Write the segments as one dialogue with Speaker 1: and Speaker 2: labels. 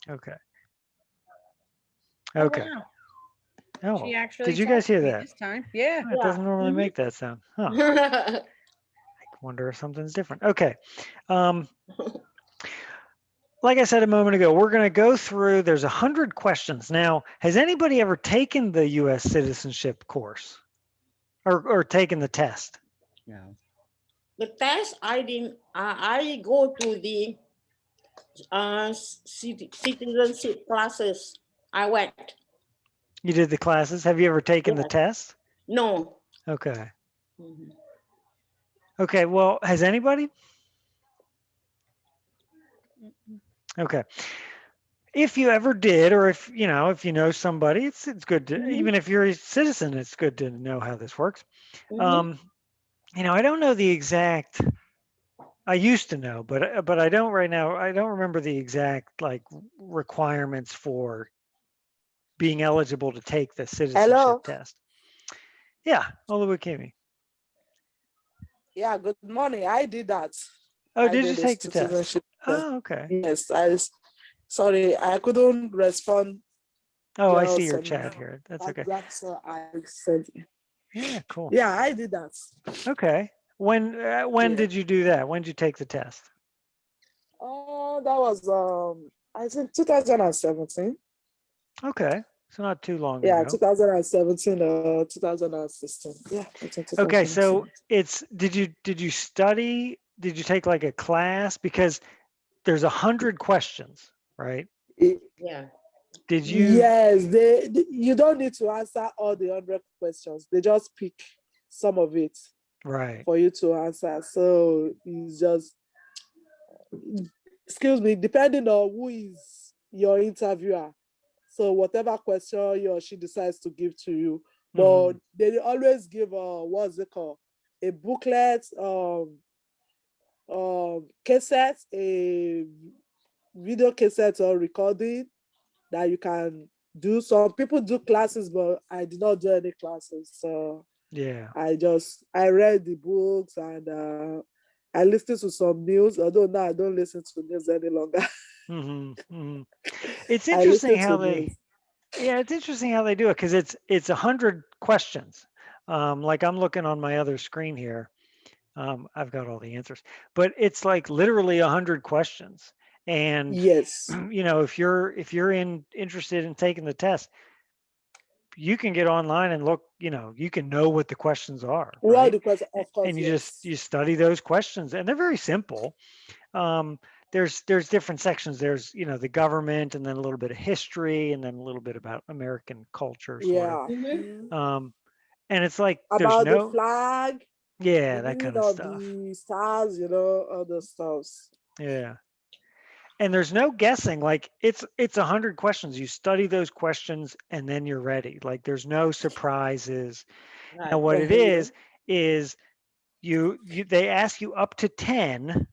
Speaker 1: Okay.
Speaker 2: Oh
Speaker 1: Okay.
Speaker 2: wow.
Speaker 1: Oh,
Speaker 2: She
Speaker 1: did
Speaker 2: actually
Speaker 1: you guys
Speaker 2: talked to
Speaker 1: hear
Speaker 2: me
Speaker 1: that?
Speaker 2: this time. Yeah.
Speaker 1: Oh, it
Speaker 3: Yeah.
Speaker 1: doesn't normally
Speaker 3: Mhm.
Speaker 1: make that sound. Huh. I wonder if something's different. Okay. Um, like I said a moment ago, we're going to go through, there's 100 questions. Now, has anybody ever taken the U.S. citizenship course or taken the test?
Speaker 2: No.
Speaker 3: The test I didn't. I go to the citizenship classes. I went.
Speaker 1: You did the classes. Have you ever taken the
Speaker 3: Yes.
Speaker 1: test?
Speaker 3: No.
Speaker 1: Okay.
Speaker 3: Mhm.
Speaker 1: Okay. Well, has anybody?
Speaker 2: Mm-mm.
Speaker 1: Okay. If you ever did, or if you know somebody, it's good to,
Speaker 3: Mhm.
Speaker 1: even if you're a citizen, it's good to know how this works.
Speaker 3: Mhm.
Speaker 1: Um, I don't know the exact. I used to know, but I don't right now. I don't remember the exact like requirements for being eligible to take the citizenship
Speaker 4: Hello.
Speaker 1: test. Yeah, Oluwakemi.
Speaker 4: Yeah, good morning. I did that.
Speaker 1: Oh,
Speaker 4: I
Speaker 1: did
Speaker 4: did
Speaker 1: you
Speaker 4: the
Speaker 1: take the test?
Speaker 4: citizenship test.
Speaker 1: Oh, okay.
Speaker 4: Yes, sorry, I couldn't respond
Speaker 1: Oh, I
Speaker 4: your
Speaker 1: see your
Speaker 4: some
Speaker 1: chat here. That's okay.
Speaker 4: that's I sent you.
Speaker 1: Yeah, cool.
Speaker 4: Yeah, I did that.
Speaker 1: Okay. When
Speaker 4: Yeah.
Speaker 1: did you do that? When did you take the test?
Speaker 4: Oh, that was I think 2017.
Speaker 1: Okay, so not too long
Speaker 4: Yeah,
Speaker 1: ago.
Speaker 4: 2017 or 2016. Yeah, I think
Speaker 1: Okay, so
Speaker 4: 2017.
Speaker 1: it's did you study? Did you take like a class? Because there's 100 questions, right?
Speaker 4: Y-
Speaker 3: Yeah.
Speaker 1: Did you?
Speaker 4: Yes, you don't need to answer all the 100 questions. They just pick some of it
Speaker 1: Right.
Speaker 4: for you to answer. So it's just, excuse me, depending on who is your interviewer. So whatever question he or she decides to give to you, but
Speaker 1: Hmm.
Speaker 4: they always give what's it called, a booklet, cassette, a video cassette or recording that you can do. Some people do classes, but I did not do any classes. So
Speaker 1: Yeah.
Speaker 4: I read the books and I listened to some news. Although now I don't listen to news any longer.
Speaker 1: Hmm. It's
Speaker 4: I
Speaker 1: interesting
Speaker 4: listen
Speaker 1: how
Speaker 4: to
Speaker 1: they.
Speaker 4: news.
Speaker 1: Yeah, it's interesting how they do it because it's 100 questions. Like I'm looking on my other screen here. I've got all the answers, but it's like literally 100 questions. And
Speaker 4: Yes.
Speaker 1: if you're interested in taking the test, you can get online and look. You can know what the questions are,
Speaker 4: Well,
Speaker 1: right?
Speaker 4: the question, of course,
Speaker 1: And you just
Speaker 4: yes.
Speaker 1: you study those questions, and they're very simple. Um, there's different sections. There's the government, and then a little bit of history, and then a little bit about American culture, sort of.
Speaker 4: Yeah.
Speaker 3: Mhm.
Speaker 4: Mhm.
Speaker 1: Um, and it's like there's
Speaker 4: About the
Speaker 1: no,
Speaker 4: flag, the
Speaker 1: yeah, that
Speaker 4: meaning
Speaker 1: kind of
Speaker 4: of
Speaker 1: stuff.
Speaker 4: the stars, all the stuffs.
Speaker 1: Yeah. And there's no guessing. Like it's 100 questions. You study those questions and then you're ready. Like there's no surprises. Now
Speaker 3: Right.
Speaker 1: what it
Speaker 4: Uh-huh.
Speaker 1: is they ask you up to 10.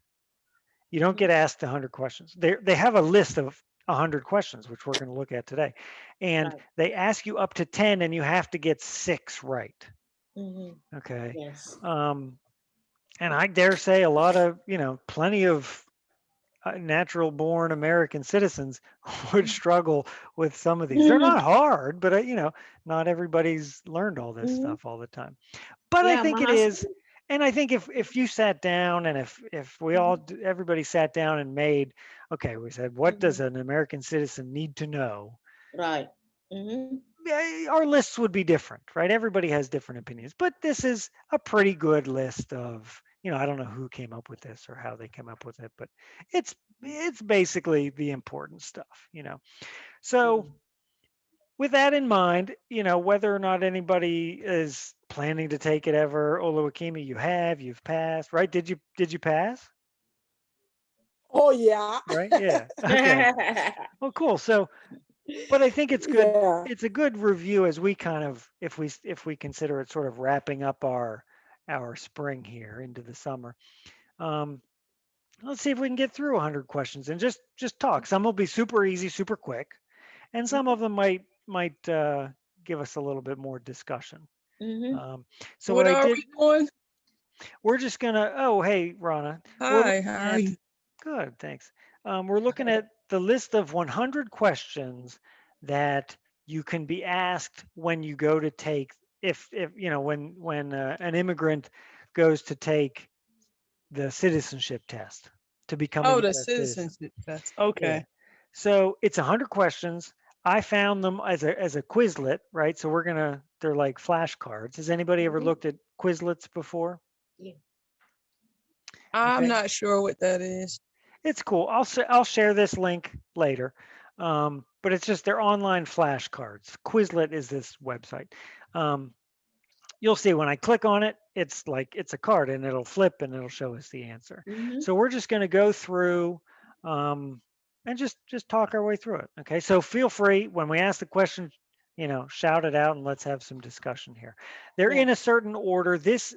Speaker 1: You don't
Speaker 3: Mhm.
Speaker 1: get asked 100 questions. They have a list of 100 questions, which we're going to look at today. And
Speaker 3: Right.
Speaker 1: they ask you up to 10 and you have to get 6 right.
Speaker 3: Mhm.
Speaker 1: Okay.
Speaker 3: Yes.
Speaker 1: Um, and I dare say a lot of, plenty of natural born American citizens would struggle with some of these. They're not
Speaker 3: Mhm.
Speaker 1: hard, but not everybody's learned all this
Speaker 3: Mhm.
Speaker 1: stuff all the time. But I
Speaker 3: Yeah,
Speaker 1: think
Speaker 3: my
Speaker 1: it is,
Speaker 3: husband.
Speaker 1: and I think if you sat down and if we all
Speaker 3: Mhm.
Speaker 1: everybody sat down and made, okay, we said what does
Speaker 3: Mhm.
Speaker 1: an American citizen need to know?
Speaker 3: Right. Mhm.
Speaker 1: Our lists would be different, right? Everybody has different opinions, but this is a pretty good list of, I don't know who came up with this or how they came up with it, but it's basically the important stuff. So
Speaker 3: Mhm.
Speaker 1: with that in mind, whether or not anybody is planning to take it ever, Oluwakimi, you've passed, right? Did you pass?
Speaker 4: Oh, yeah.
Speaker 1: Right? Yeah. Okay. Well, cool. So but I think it's good.
Speaker 4: Yeah.
Speaker 1: It's a good review as we kind of, if we consider it sort of wrapping up our spring here into the summer. Um, let's see if we can get through 100 questions and just talk. Some will be super easy, super quick, and some of them might give us a little bit more discussion.
Speaker 3: Mhm.
Speaker 1: Um, so what
Speaker 2: What
Speaker 1: I
Speaker 2: are
Speaker 1: did,
Speaker 2: we doing?
Speaker 1: we're just gonna. Oh, hey, Rana, we're
Speaker 2: Hi,
Speaker 1: looking
Speaker 2: how are
Speaker 1: at.
Speaker 2: you?
Speaker 1: Good, thanks. We're looking at the list of 100 questions that you can be asked when you go to take, if you know, when an immigrant goes to take the citizenship test to become a
Speaker 2: Oh, the
Speaker 1: U.S. citizen.
Speaker 2: citizenship test.
Speaker 1: Yeah.
Speaker 2: Okay.
Speaker 1: So it's 100 questions. I found them as a Quizlet, right? So they're like flashcards. Has anybody ever
Speaker 3: Mhm.
Speaker 1: looked at Quizlets before?
Speaker 3: Yeah.
Speaker 2: I'm
Speaker 1: Okay.
Speaker 2: not sure what that is.
Speaker 1: It's cool. I'll share this link later. But it's just they're online flashcards. Quizlet is this website. Um, you'll see when I click on it, it's like it's a card and it'll flip and it'll show us the answer.
Speaker 3: Mhm.
Speaker 1: So we're just going to go through and just talk our way through it. Okay. So feel free when we ask the question, you know, shout it out and let's have some discussion here. They're
Speaker 3: Yeah.
Speaker 1: in a certain order. This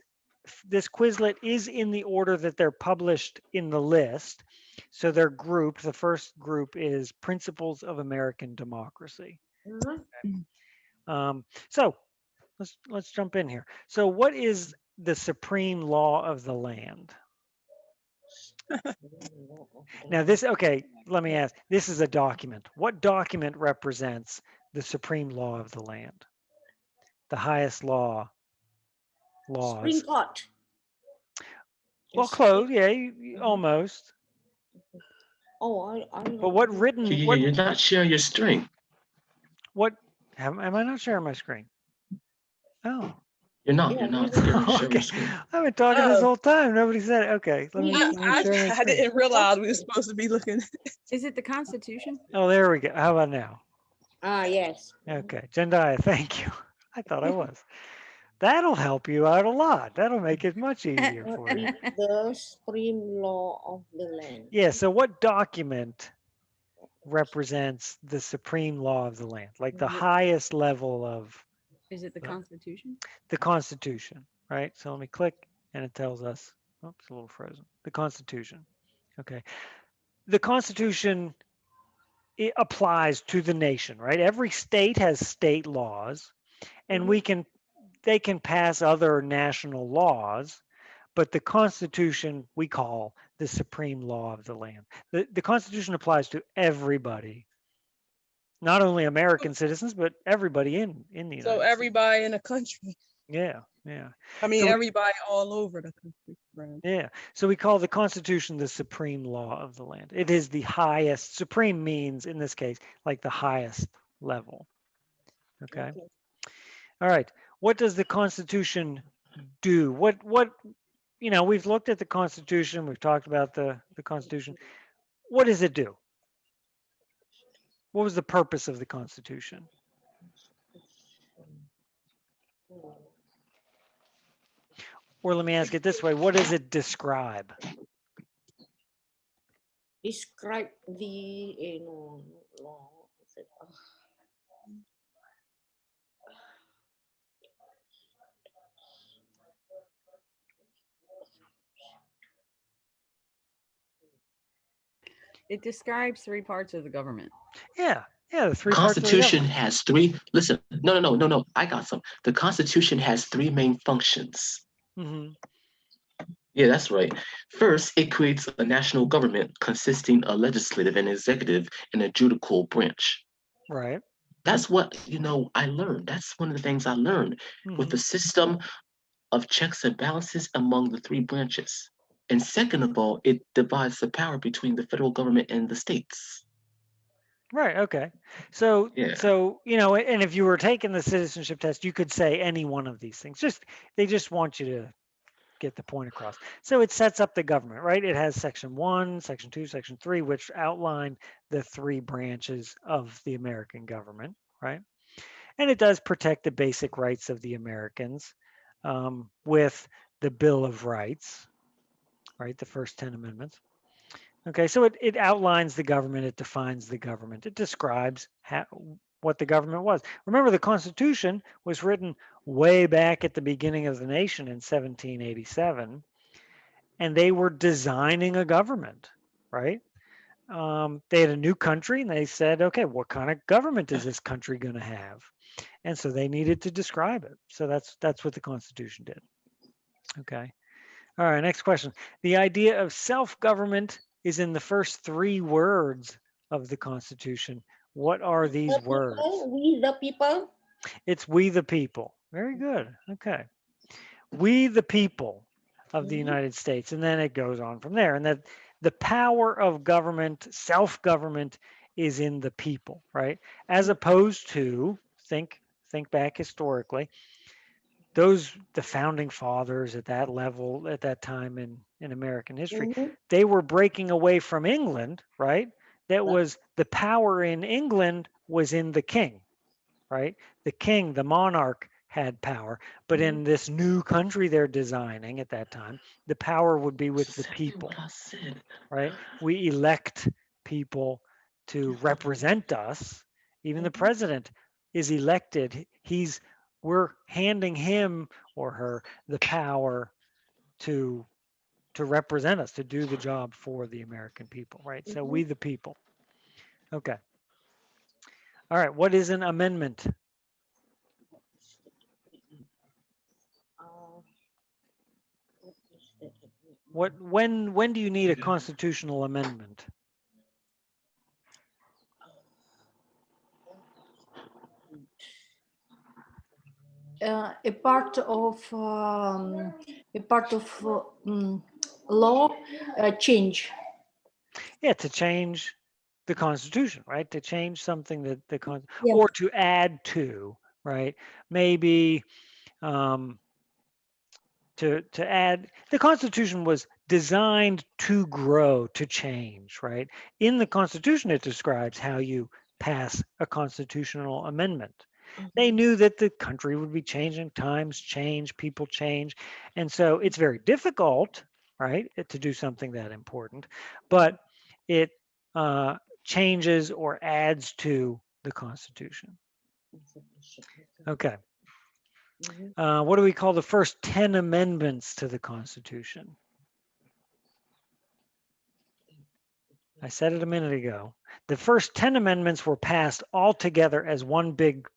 Speaker 1: Quizlet is in the order that they're published in the list. So they're grouped. The first group is Principles of American Democracy.
Speaker 3: Mhm.
Speaker 1: So let's jump in here. So what is the supreme law of the land? Now okay, let me ask. This is a document. What document represents the supreme law of the land? The highest
Speaker 3: Spring
Speaker 1: laws.
Speaker 3: Court.
Speaker 1: Well,
Speaker 3: Yes.
Speaker 1: close, yeah,
Speaker 3: Mhm.
Speaker 1: almost.
Speaker 3: Oh, I
Speaker 1: But
Speaker 3: don't
Speaker 1: what
Speaker 3: know.
Speaker 1: written,
Speaker 5: You're not sharing your string.
Speaker 1: what, am I not sharing my screen? Oh,
Speaker 5: You're not.
Speaker 3: Yeah,
Speaker 5: You're
Speaker 3: you
Speaker 5: not.
Speaker 3: don't.
Speaker 5: You haven't shared your
Speaker 1: okay.
Speaker 5: screen.
Speaker 1: I've been talking this
Speaker 2: Oh,
Speaker 1: whole time. Nobody said it. Okay, let me
Speaker 2: I,
Speaker 1: share my
Speaker 2: I
Speaker 1: screen.
Speaker 2: didn't realize we were supposed to be looking.
Speaker 6: Is it the Constitution?
Speaker 1: Oh, there we go. How about now?
Speaker 3: Yes.
Speaker 1: Okay, Jendaya, thank you. I thought I was. That'll help you out a lot. That'll make it much easier
Speaker 3: What
Speaker 1: for you.
Speaker 3: is the supreme law of the land?
Speaker 1: Yeah, so what document represents the supreme law of the land, like the highest level of
Speaker 6: Is it the Constitution?
Speaker 1: the Constitution, right? So let me click and it tells us, oops, a little frozen, the Constitution. Okay. The Constitution, it applies to the nation, right? Every state has state laws and
Speaker 3: Mhm.
Speaker 1: they can pass other national laws, but the Constitution we call the supreme law of the land. The Constitution applies to everybody, not only American citizens, but everybody in the
Speaker 2: So
Speaker 1: United States.
Speaker 2: everybody in the country.
Speaker 1: Yeah, yeah.
Speaker 2: I mean,
Speaker 1: So
Speaker 2: everybody all over the country. Right.
Speaker 1: yeah, so we call the Constitution the supreme law of the land. It is the highest. Supreme means in this case like the highest level. Okay.
Speaker 3: Okay.
Speaker 1: All right. What does the Constitution do? What you know, we've looked at the Constitution, we've talked about the Constitution. What does it do? What was the purpose of the Constitution? Or let me ask it this way, what does it describe?
Speaker 3: Describe the no, law.
Speaker 6: It describes three parts of the government.
Speaker 1: Yeah, the three parts of the
Speaker 5: Constitution
Speaker 1: government.
Speaker 5: has three. Listen, no. I got some. The Constitution has three main functions.
Speaker 1: Hmm.
Speaker 5: Yeah, that's right. First, it creates a national government consisting of legislative and executive and a judicial branch.
Speaker 1: Right.
Speaker 5: That's what I learned. That's one of the things I learned with
Speaker 1: Hmm.
Speaker 5: the system of checks and balances among the three branches. And second of all, it divides the power between the federal government and the states.
Speaker 1: Right. Okay. So,
Speaker 5: Yeah.
Speaker 1: you know, and if you were taking the citizenship test, you could say any one of these things. They just want you to get the point across. So it sets up the government, right? It has section 1, section 2, section 3, which outline the three branches of the American government, right? And it does protect the basic rights of the Americans with the Bill of Rights, right? The first 10 amendments. Okay, so it outlines the government, it defines the government, it describes what the government was. Remember, the Constitution was written way back at the beginning of the nation in 1787, and they were designing a government, right? They had a new country, and they said, okay, what kind of government is this country going to have? And so they needed to describe it. So that's what the Constitution did. Okay. All right, next question. The idea of self-government is in the first three words of the Constitution. What are
Speaker 3: The
Speaker 1: these words?
Speaker 3: people, we the people.
Speaker 1: It's we the people. Very good. Okay. We the people of the
Speaker 3: Mhm.
Speaker 1: United States. And then it goes on from there. And that the power of government, self-government, is in the people, right? As opposed to, think back historically, the founding fathers at that level, at that time in American history,
Speaker 3: Mhm.
Speaker 1: they were breaking away from England, right? That
Speaker 3: Right.
Speaker 1: was the power in England was in the king, right? The king, the monarch had power, but
Speaker 3: Mhm.
Speaker 1: in this new country they're designing at that time, the power would be with the
Speaker 5: Exactly
Speaker 1: people,
Speaker 5: what I said.
Speaker 1: right? We elect people to represent us. Even the
Speaker 3: Mhm.
Speaker 1: president is elected. We're handing him or her the power to represent us, to do the job for the American people, right? So we
Speaker 3: Mhm.
Speaker 1: the people. Okay. All right. What is an amendment?
Speaker 3: Uh, what is that?
Speaker 1: When do you need a constitutional amendment?
Speaker 3: A part of law change.
Speaker 1: Yeah, to change the Constitution, right? To change something that
Speaker 3: Yes.
Speaker 1: or to add to, right? Maybe um, to add. The Constitution was designed to grow, to change, right? In the Constitution, it describes how you pass a constitutional amendment. They
Speaker 3: Mhm.
Speaker 1: knew that the country would be changing, times change, people change, and so it's very difficult, right, to do something that important, but it changes or adds to the Constitution. Okay.
Speaker 3: Mhm.
Speaker 1: What do we call the first 10 amendments to the Constitution? I said it a minute ago. The first 10 amendments were passed all together as one big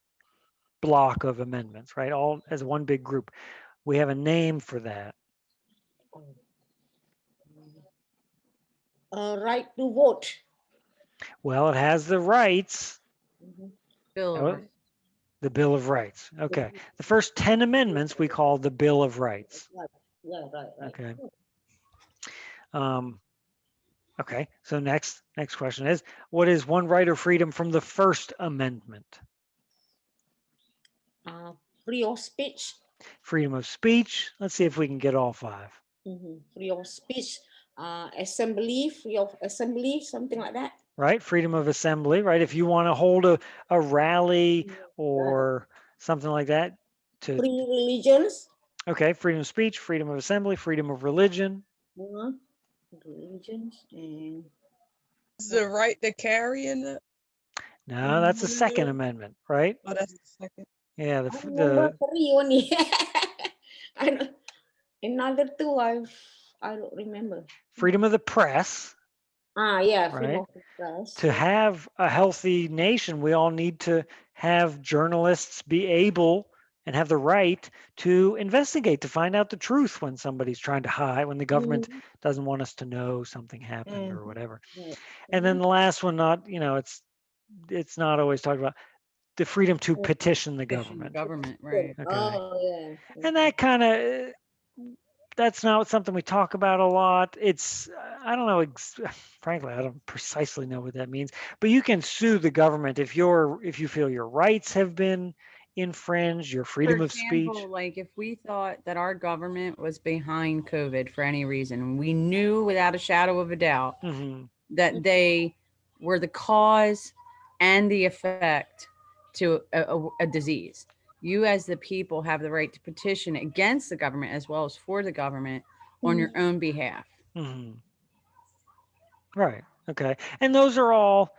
Speaker 1: block of amendments, right? All as one big group. We have a name for that.
Speaker 3: Right to vote.
Speaker 1: Well, it has the rights.
Speaker 3: Mhm.
Speaker 6: Bill of
Speaker 1: Oh,
Speaker 6: Rights.
Speaker 1: the Bill of Rights. Okay. The first 10 amendments we call the Bill of Rights.
Speaker 3: Right. Yeah, right.
Speaker 1: Okay. Um, okay. So next question is, what is one right or freedom from the First Amendment?
Speaker 3: Uh, Free of speech.
Speaker 1: Freedom of speech. Let's see if we can get all five.
Speaker 3: Free of speech. Assembly, free of assembly, something like that.
Speaker 1: Right? Freedom of assembly, right? If you want to hold a rally or something like that to
Speaker 3: Free religions.
Speaker 1: okay, freedom of speech, freedom of assembly, freedom of religion.
Speaker 3: uh, Religions and
Speaker 2: Is the right to carry in the
Speaker 1: No, that's the
Speaker 2: one of
Speaker 1: Second
Speaker 2: those?
Speaker 1: Amendment, right?
Speaker 2: Oh, that's the second.
Speaker 1: Yeah,
Speaker 3: I remember
Speaker 1: the
Speaker 3: three only. I don't, another two I don't remember.
Speaker 1: freedom of the press,
Speaker 3: Yeah, freedom
Speaker 1: right?
Speaker 3: of the press.
Speaker 1: To have a healthy nation, we all need to have journalists be able and have the right to investigate, to find out the truth when somebody's trying to hide, when the government
Speaker 3: Mhm.
Speaker 1: doesn't want us to know something happened or
Speaker 2: Mhm.
Speaker 1: whatever.
Speaker 3: Right.
Speaker 1: And then the last one, not, it's not always talked about, the freedom to
Speaker 3: Yeah.
Speaker 1: petition the
Speaker 6: Petition the
Speaker 1: government.
Speaker 6: government, right?
Speaker 1: Okay.
Speaker 3: Oh yeah.
Speaker 1: And that kind of, that's not something we talk about a lot. It's, I don't know, frankly, I don't precisely know what that means, but you can sue the government if you feel your rights have been infringed, your
Speaker 6: For
Speaker 1: freedom of speech.
Speaker 6: example, like if we thought that our government was behind COVID for any reason, we knew without a shadow of a doubt
Speaker 1: Hmm.
Speaker 6: that they were the cause and the effect to a disease. You, as the people, have the right to petition against the government as well as for the government on your
Speaker 3: Mhm.
Speaker 6: own behalf.
Speaker 1: Hmm. Right. Okay. And those are all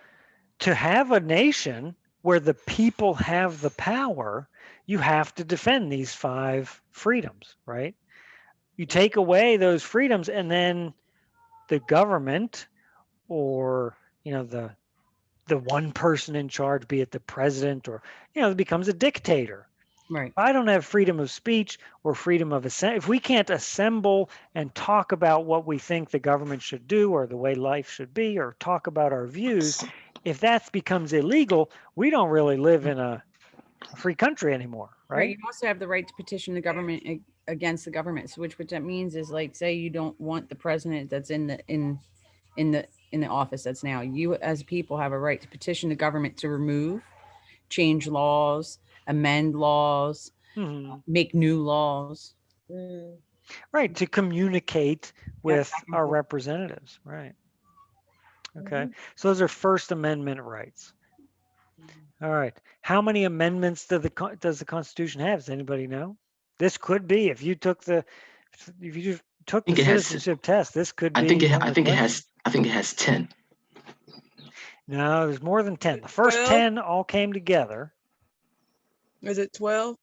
Speaker 1: to have a nation where the people have the power, you have to defend these five freedoms, right? You take away those freedoms and then the government or the one person in charge, be it the president or it becomes a dictator.
Speaker 6: Right.
Speaker 1: If I don't have freedom of speech or freedom of assembly, if we can't assemble and talk about what we think the government should do or the way life should be or talk about our views, if that becomes illegal, we don't really live in a free country anymore,
Speaker 6: Right.
Speaker 1: right?
Speaker 6: You also have the right to petition the government against the government. So which that means is like, say you don't want the president that's in the office that's now. You as people have a right to petition the government to remove, change laws, amend laws,
Speaker 1: Mhm.
Speaker 6: make new laws.
Speaker 2: Mm.
Speaker 1: Right, to communicate
Speaker 6: Yeah,
Speaker 1: with
Speaker 6: back and
Speaker 1: our
Speaker 6: forth.
Speaker 1: representatives, right? Okay,
Speaker 2: Mhm.
Speaker 1: so those are First Amendment rights. All right, how many amendments does the Constitution have? Does anybody know? This could be if you took the
Speaker 5: I think it has.
Speaker 1: citizenship test. This could
Speaker 5: I think
Speaker 1: be
Speaker 5: it.
Speaker 1: one of
Speaker 5: I
Speaker 1: the
Speaker 5: think it
Speaker 1: questions.
Speaker 5: has. I think it has 10.
Speaker 1: No, there's more than 10. The first
Speaker 2: 12?
Speaker 1: 10 all came together.
Speaker 2: Is it 12?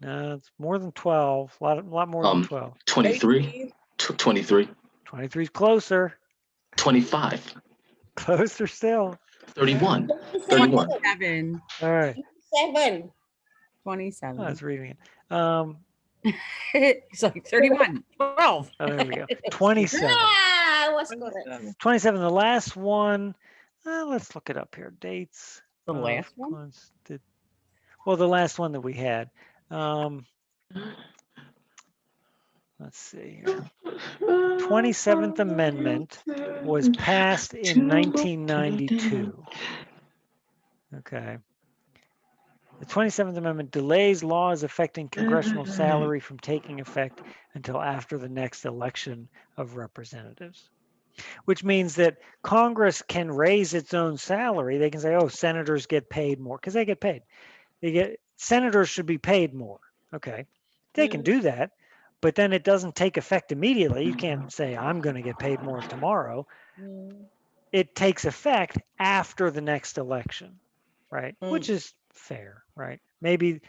Speaker 1: No, it's more than 12. A lot more than 12.
Speaker 5: 23,
Speaker 2: 18?
Speaker 5: 23,
Speaker 1: 23 is closer.
Speaker 5: 25,
Speaker 1: Closer still.
Speaker 5: 31,
Speaker 3: 27.
Speaker 5: 31.
Speaker 6: 27.
Speaker 1: All right.
Speaker 3: 27.
Speaker 1: I
Speaker 6: 27.
Speaker 1: was reading it.
Speaker 6: It's like 31, 12.
Speaker 1: Oh, there we go. 27.
Speaker 3: Ah, I was correct.
Speaker 2: 27.
Speaker 1: 27. The last one. Let's look it up here. Dates.
Speaker 6: The
Speaker 1: of
Speaker 6: last one?
Speaker 1: Well, the last one that we had. Let's see here. 27th Amendment was passed in 1992. Okay. The 27th Amendment delays laws affecting congressional salary from taking effect until after the next election of representatives, which means that Congress can raise its own salary. They can say, oh, senators get paid more because they get paid. Senators should be paid more. Okay. They can do that, but then it doesn't take effect immediately. You can't say, I'm going to get paid more tomorrow.
Speaker 3: Mm.
Speaker 1: It takes effect after the next election, right? Which
Speaker 2: Mm.
Speaker 1: is fair, right? Maybe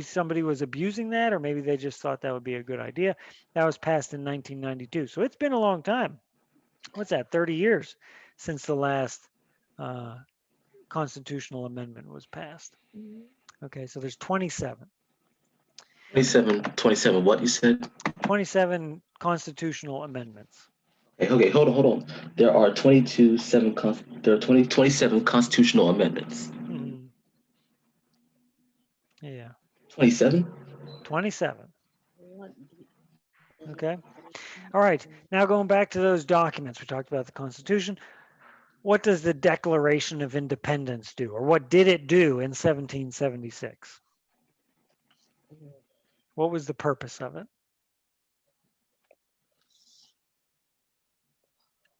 Speaker 1: somebody was abusing that, or maybe they just thought that would be a good idea. That was passed in 1992. So it's been a long time. What's that? 30 years since the last constitutional amendment was passed. Okay, so there's 27.
Speaker 5: 27. What you said?
Speaker 1: 27 constitutional amendments.
Speaker 5: Okay, hold on. There are 27 constitutional amendments.
Speaker 1: Mhm. Yeah,
Speaker 5: 27?
Speaker 1: 27. Okay. All right. Now going back to those documents, we talked about the Constitution. What does the Declaration of Independence do, or what did it do in 1776? What was the purpose of it?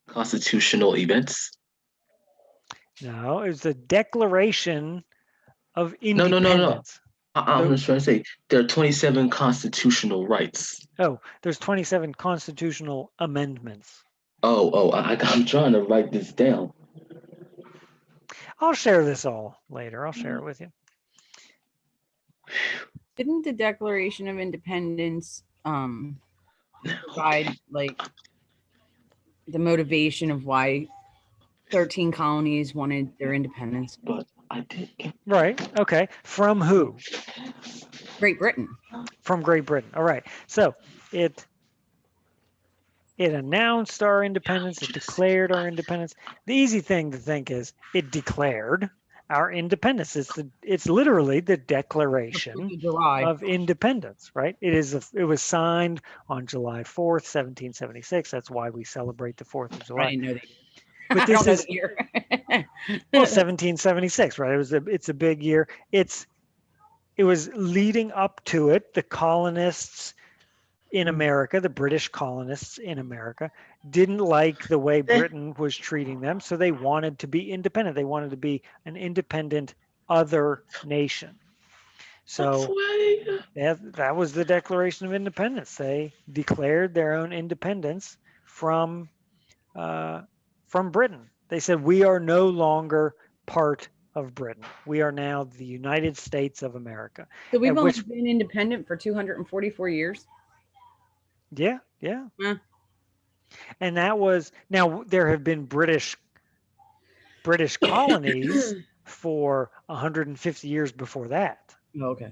Speaker 5: Constitutional events?
Speaker 1: No, it was the Declaration of
Speaker 5: No.
Speaker 1: Independence.
Speaker 5: I'm just trying to say there are 27 constitutional rights.
Speaker 1: Oh, there's 27 constitutional amendments.
Speaker 5: I'm trying to write this down.
Speaker 1: I'll share this all later. I'll share it with you.
Speaker 6: Didn't the Declaration of Independence provide like the motivation of why 13 colonies wanted their independence?
Speaker 5: But I did.
Speaker 1: Right. Okay. From who?
Speaker 6: Great Britain.
Speaker 1: From Great Britain. All right. So it announced our independence. It declared our independence. The easy thing to think is it declared our independence. It's literally the Declaration
Speaker 6: July.
Speaker 1: of Independence, right? It was signed on July 4th, 1776. That's why we celebrate the 4th of
Speaker 6: I
Speaker 1: July.
Speaker 6: didn't know that.
Speaker 1: But
Speaker 6: I
Speaker 1: this
Speaker 6: don't know
Speaker 1: is
Speaker 6: the year.
Speaker 1: well, 1776, right? It's a big year. It was leading up to it. The colonists in America, the British colonists in America, didn't like the way Britain was treating them, so they wanted to be independent. They wanted to be an independent other nation. So that was the Declaration of Independence. They declared their own independence from Britain. They said, we are no longer part of Britain. We are now the United States of America.
Speaker 6: So we've only been independent for 244 years.
Speaker 1: Yeah.
Speaker 6: Yeah.
Speaker 1: And that was, now there have been British colonies for 150 years before that.
Speaker 6: Okay.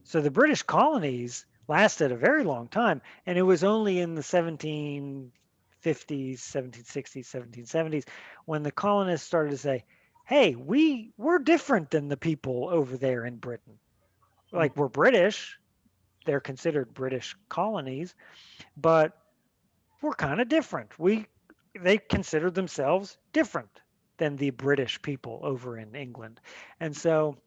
Speaker 1: So the British colonies lasted a very long time, and it was only in the 1750s, 1750s, 1760s, 1770s, when the colonists started to say, hey, we're different than the people over there in Britain. Like, we're British, they're considered British colonies, but we're kind of different. They considered themselves different than the British people over in England. And so,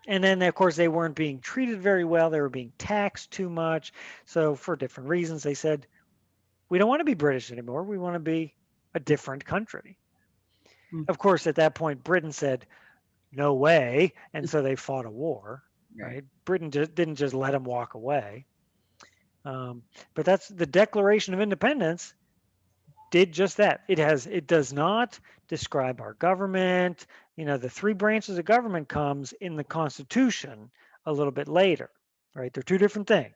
Speaker 1: and then of course they weren't being treated very well. They were being taxed too much. So for different reasons, they said, we don't want to be British anymore. We want to be a different country.
Speaker 6: Hmm.
Speaker 1: Of course, at that point, Britain said, no way. And so they fought a war,
Speaker 6: Right.
Speaker 1: right? Britain just didn't just let them walk away. But that's the Declaration of Independence did just that. It does not describe our government. You know, the three branches of government comes in the Constitution a little bit later, right? They're two different things.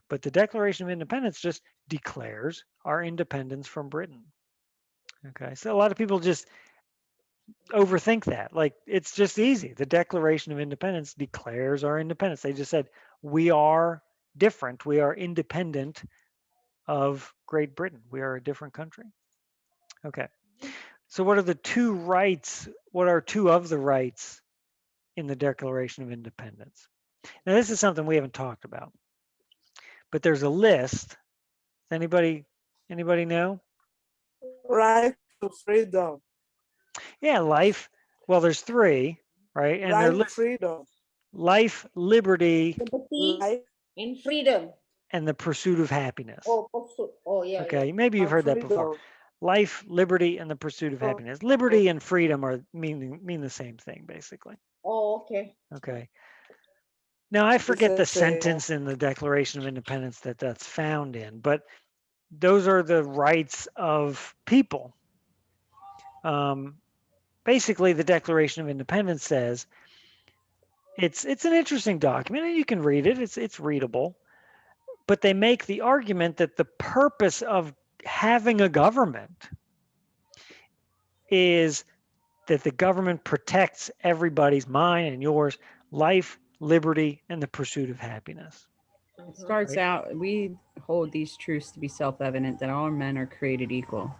Speaker 1: But the Declaration of Independence just declares our independence from Britain. Okay, so a lot of people just overthink that. Like, it's just easy. The Declaration of Independence declares our independence. They just said we are different. We are independent of Great Britain. We are a different country. Okay. So what are the two rights? What are two of the rights in the Declaration of Independence? Now, this is something we haven't talked about, but there's a list. Does anybody know?
Speaker 4: Right to freedom.
Speaker 1: Yeah, life. Well, there's three, right? And they're
Speaker 4: Right to freedom.
Speaker 1: life, liberty,
Speaker 3: Liberty
Speaker 4: Life
Speaker 3: and freedom.
Speaker 1: and the pursuit of happiness.
Speaker 3: Oh, pursuit. Oh, yeah, yeah.
Speaker 1: Okay, maybe you've
Speaker 4: and
Speaker 1: heard that before.
Speaker 4: freedom.
Speaker 1: Life, liberty, and the pursuit of happiness. Liberty and freedom are mean the same thing, basically.
Speaker 3: Oh, okay.
Speaker 1: Okay. Now I forget the
Speaker 4: Same thing, yeah.
Speaker 1: sentence in the Declaration of Independence that's found in, but those are the rights of people. Basically, the Declaration of Independence says it's an interesting document, and you can read it. It's readable, but they make the argument that the purpose of having a government is that the government protects everybody's, mine and yours, life, liberty, and the pursuit of happiness.
Speaker 6: It starts
Speaker 1: Right.
Speaker 6: out, we hold these truths to be self evident that all men are created equal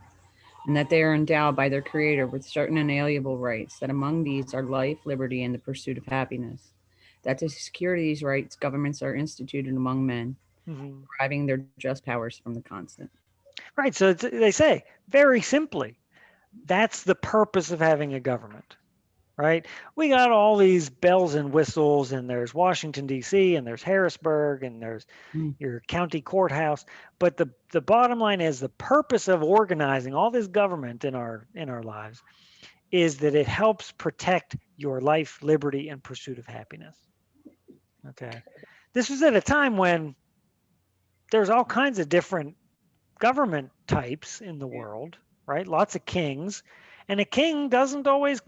Speaker 6: and that they are endowed by their Creator with certain inalienable rights, that among these are life, liberty, and the pursuit of happiness. That to secure these rights, governments are instituted among men,
Speaker 1: Mhm.
Speaker 6: deriving their just powers from the constant.
Speaker 1: Right. So they say very simply, that's the purpose of having a government. Right. We got all these bells and whistles, and there's Washington, D.C., and there's Harrisburg, and there's
Speaker 6: Mm.
Speaker 1: your county courthouse. But the bottom line is the purpose of organizing all this government in our lives is that it helps protect your life, liberty, and pursuit of happiness. Okay. This was at a time when there's all kinds of different government types in the world, right? Lots of kings. And a king doesn't always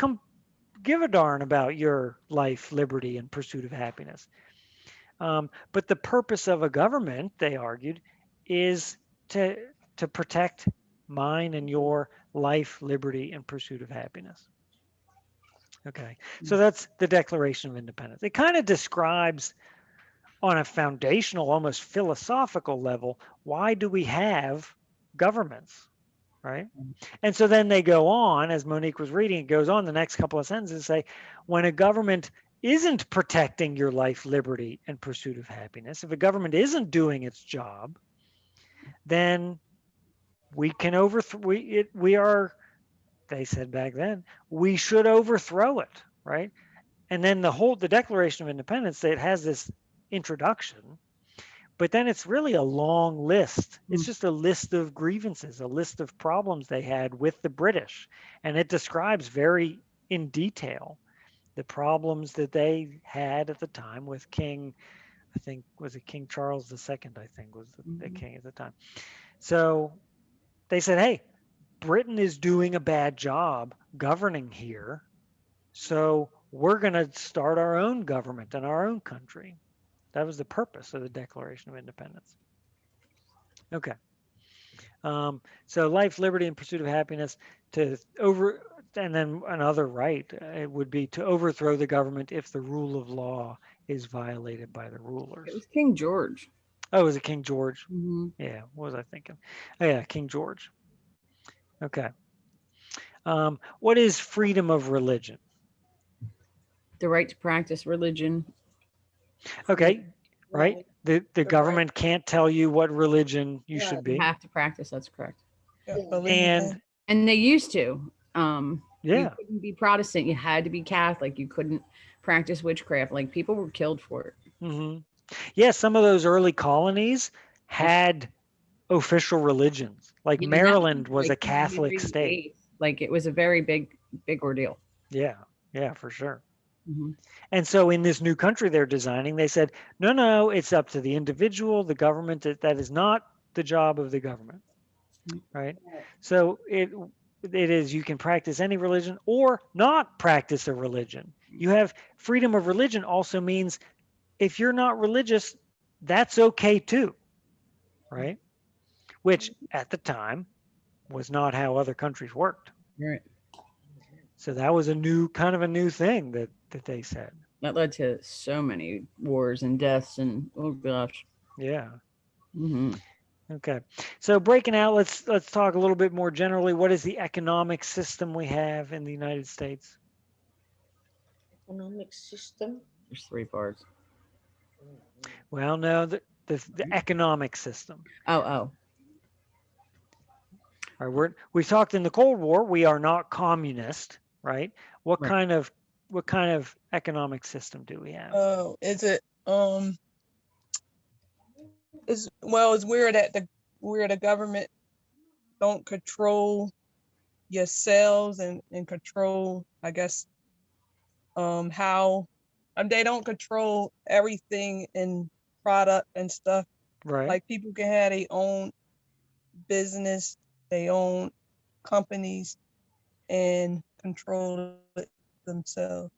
Speaker 1: give a darn about your life, liberty, and pursuit of happiness. But the purpose of a government, they argued, is to protect mine and your life, liberty, and pursuit of happiness. Okay, so that's the Declaration of Independence. It kind of describes on a foundational, almost philosophical level, why do we have governments, right? And so then they go on, as Monique was reading, it goes on the next couple of sentences say, when a government isn't protecting your life, liberty, and pursuit of happiness, if a government isn't doing its job, then we can overthrow it. We are, they said back then, we should overthrow it, right? And then the Declaration of Independence, it has this introduction, but then it's really a long list. It's just a list of grievances, a list of problems they had with the British. And it describes very in detail the problems that they had at the time with King, I think, was it King Charles II, I think was the king at the time. So they said, hey, Britain is doing a bad job governing here. So we're going to start our own government in our own country. That was the purpose of the Declaration of Independence. Okay. So life, liberty, and pursuit of happiness and then another right it would be to overthrow the government if the rule of law is violated by the
Speaker 6: It
Speaker 1: rulers.
Speaker 6: was King George.
Speaker 1: Oh, was it King George?
Speaker 6: Mhm.
Speaker 1: Yeah, what was I thinking? Oh, yeah, King George. Okay. What is freedom of religion?
Speaker 6: The right to practice religion.
Speaker 1: Okay, right?
Speaker 2: Right.
Speaker 1: The
Speaker 2: The right.
Speaker 1: government can't tell you what religion you
Speaker 2: Right.
Speaker 1: should
Speaker 6: You
Speaker 1: be.
Speaker 6: have to practice. That's correct.
Speaker 2: Yeah,
Speaker 3: Yeah.
Speaker 2: believe
Speaker 1: And
Speaker 2: in.
Speaker 6: And they used to. You
Speaker 1: yeah,
Speaker 6: couldn't be Protestant. You had to be Catholic. You couldn't practice witchcraft. Like people were killed for it.
Speaker 1: hmm yeah, some of those early colonies
Speaker 6: Like
Speaker 1: had official religions. Like
Speaker 6: yeah, not
Speaker 1: Maryland was a
Speaker 6: like
Speaker 1: Catholic
Speaker 6: Henry
Speaker 1: state.
Speaker 6: VIII. Like it was a very big ordeal.
Speaker 1: Yeah, yeah, for sure.
Speaker 6: Hmm.
Speaker 1: And so in this new country they're designing, they said, no, no, it's up to the individual, the government. That is not the job of the government, right? So it is you can practice any religion or not practice a religion. You have freedom of religion also means if you're not religious, that's okay too, right? Which at the time was not how other countries worked.
Speaker 6: Right.
Speaker 1: So that was a new kind of a new thing that they said.
Speaker 6: That led to so many wars and deaths and oh gosh.
Speaker 1: Yeah.
Speaker 6: Hmm.
Speaker 1: Okay. So breaking out, let's talk a little bit more generally. What is the economic system we have in the United States?
Speaker 3: Economic system.
Speaker 6: There's three parts.
Speaker 1: Well, no, the economic system.
Speaker 6: Oh.
Speaker 1: Right. We talked in the Cold War. We are not communist, right? What
Speaker 6: Right.
Speaker 1: kind of economic system do we have?
Speaker 2: Is it it's weird that the government don't control your sales and control, I guess, how they don't control everything in product and stuff.
Speaker 1: Right.
Speaker 2: Like people can have their own business, their own companies, and control it themselves.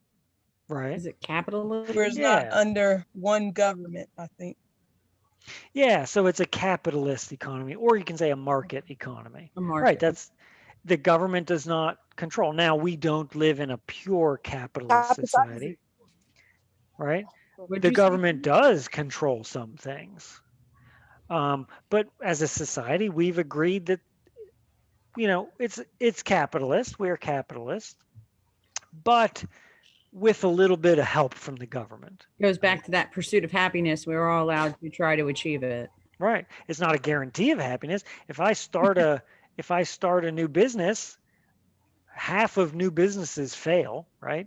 Speaker 1: Right.
Speaker 6: Is it capitalism?
Speaker 2: Where it's not
Speaker 1: Yeah.
Speaker 2: under one government, I think.
Speaker 1: Yeah. So it's a capitalist economy, or you can say a market economy.
Speaker 6: A
Speaker 1: Right.
Speaker 6: market.
Speaker 1: That's the government does not control. Now we don't live in a pure capitalist society, right?
Speaker 6: What'd
Speaker 1: The
Speaker 6: you say?
Speaker 1: government does control some things. But as a society, we've agreed that it's capitalist. We're capitalist, but with a little bit of help from the government.
Speaker 6: Goes back to that pursuit of happiness. We're all allowed to try to achieve it.
Speaker 1: Right. It's not a guarantee of happiness. If I start a new business, half of new businesses fail, right?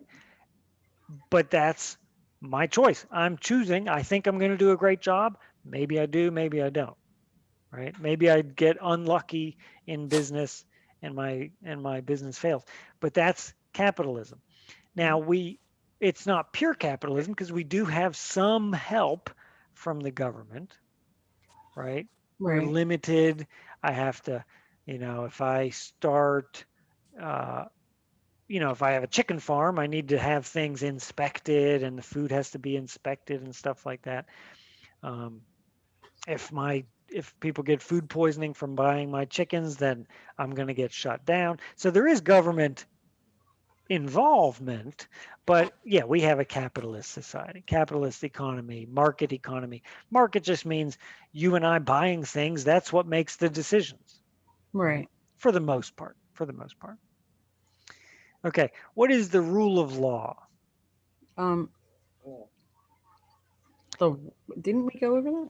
Speaker 1: But that's my choice. I'm choosing. I think I'm going to do a great job. Maybe I do, maybe I don't. Right? Maybe I get unlucky in business and my business fails. But that's capitalism. Now it's not pure capitalism because we do have some help from the government, right? We're
Speaker 6: Right.
Speaker 1: limited. I have to, if I start uh, if I have a chicken farm, I need to have things inspected and the food has to be inspected and stuff like that. Um, if people get food poisoning from buying my chickens, then I'm going to get shut down. So there is government involvement, but yeah, we have a capitalist society, capitalist economy, market economy. Market just means you and I buying things. That's what makes the decisions.
Speaker 6: Right.
Speaker 1: For the most part. For the most part. Okay. What is the rule of law?
Speaker 6: Um. So didn't we go over that?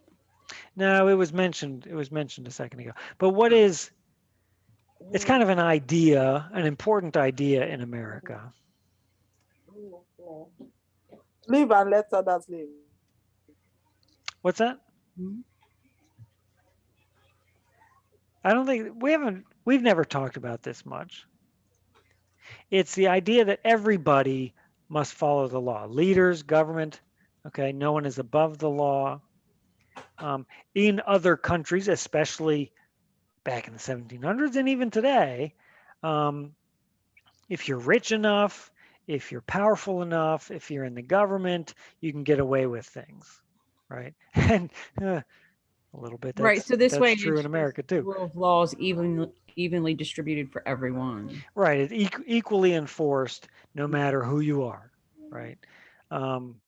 Speaker 1: No, it was mentioned. It was mentioned a second ago. But what is? It's kind of an idea, an important idea in America.
Speaker 3: Rule of law.
Speaker 4: Live and let others live.
Speaker 1: What's that?
Speaker 6: Mhm.
Speaker 1: I don't think we've never talked about this much. It's the idea that everybody must follow the law. Leaders, government, okay, no one is above the law. In other countries, especially back in the 1700s and even today, um, if you're rich enough, if you're powerful enough, if you're in the government, you can get away with things, right? And a little bit
Speaker 6: Right.
Speaker 1: that's
Speaker 6: So this way,
Speaker 1: true in
Speaker 6: it's just
Speaker 1: America
Speaker 6: the
Speaker 1: too.
Speaker 6: rule of law is evenly distributed for everyone.
Speaker 1: Right, it's equally enforced no matter who you are, right? Um,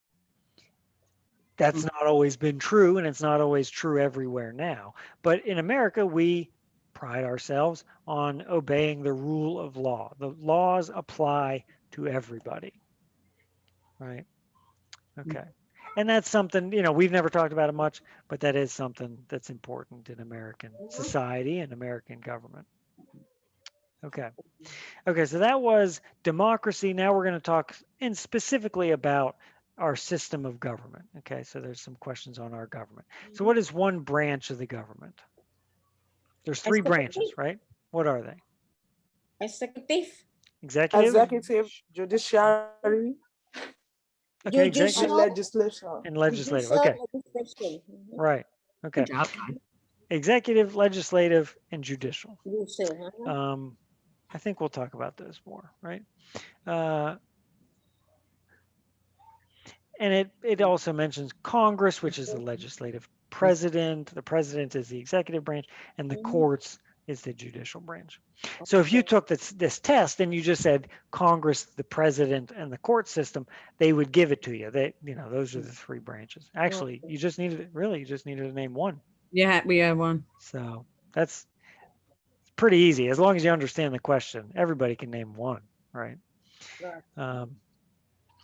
Speaker 1: That's not always been true, and it's not always true everywhere now. But in America, we pride ourselves on obeying the rule of law. The laws apply to everybody, right? Okay. And that's something, we've never talked about it much, but that is something that's important in American society and American government. Okay. Okay, so that was democracy. Now we're going to talk in specifically about our system of government. Okay, so there's some questions on our government. So what is one branch of the government? There's three branches,
Speaker 3: Executive,
Speaker 1: right? What are they?
Speaker 3: executive,
Speaker 1: Executive?
Speaker 4: Executive, judiciary,
Speaker 1: Okay,
Speaker 4: and
Speaker 1: executive
Speaker 3: judicial,
Speaker 4: legislation.
Speaker 1: and legislative.
Speaker 3: judicial
Speaker 1: Okay,
Speaker 3: legislation.
Speaker 1: right.
Speaker 6: Good
Speaker 1: Okay.
Speaker 6: job, guys.
Speaker 1: Executive, legislative, and judicial.
Speaker 3: Judicial.
Speaker 1: I think we'll talk about those more, right? Uh, and it also mentions Congress, which is the legislative president. The president is the executive branch, and the courts is the judicial branch. So if you took this test and you just said Congress, the president, and the court system, they would give it to you. Those are the three branches. Actually, you just needed to name one.
Speaker 6: Yeah, we have one.
Speaker 1: So that's pretty easy. As long as you understand the question, everybody can name one, right?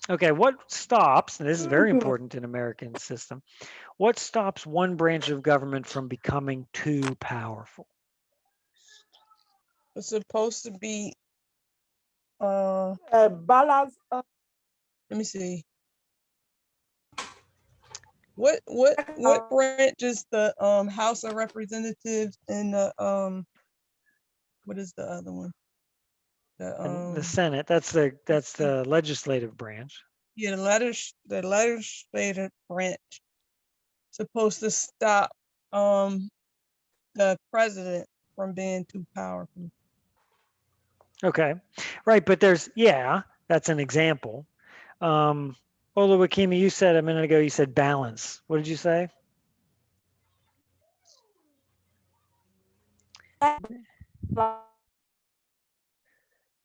Speaker 1: Okay, what stops, and this is very important in American system, what stops one branch of government from becoming too powerful?
Speaker 2: It's supposed to be
Speaker 4: Balance.
Speaker 2: let me see. What branch is the House of Representatives and the what is the other one?
Speaker 1: The Senate, that's the legislative branch.
Speaker 2: Yeah, the legislative branch supposed to stop the president from being too powerful.
Speaker 1: Okay, right, but that's an example. Oluwakimi, you said a minute ago, you said balance. What did you say?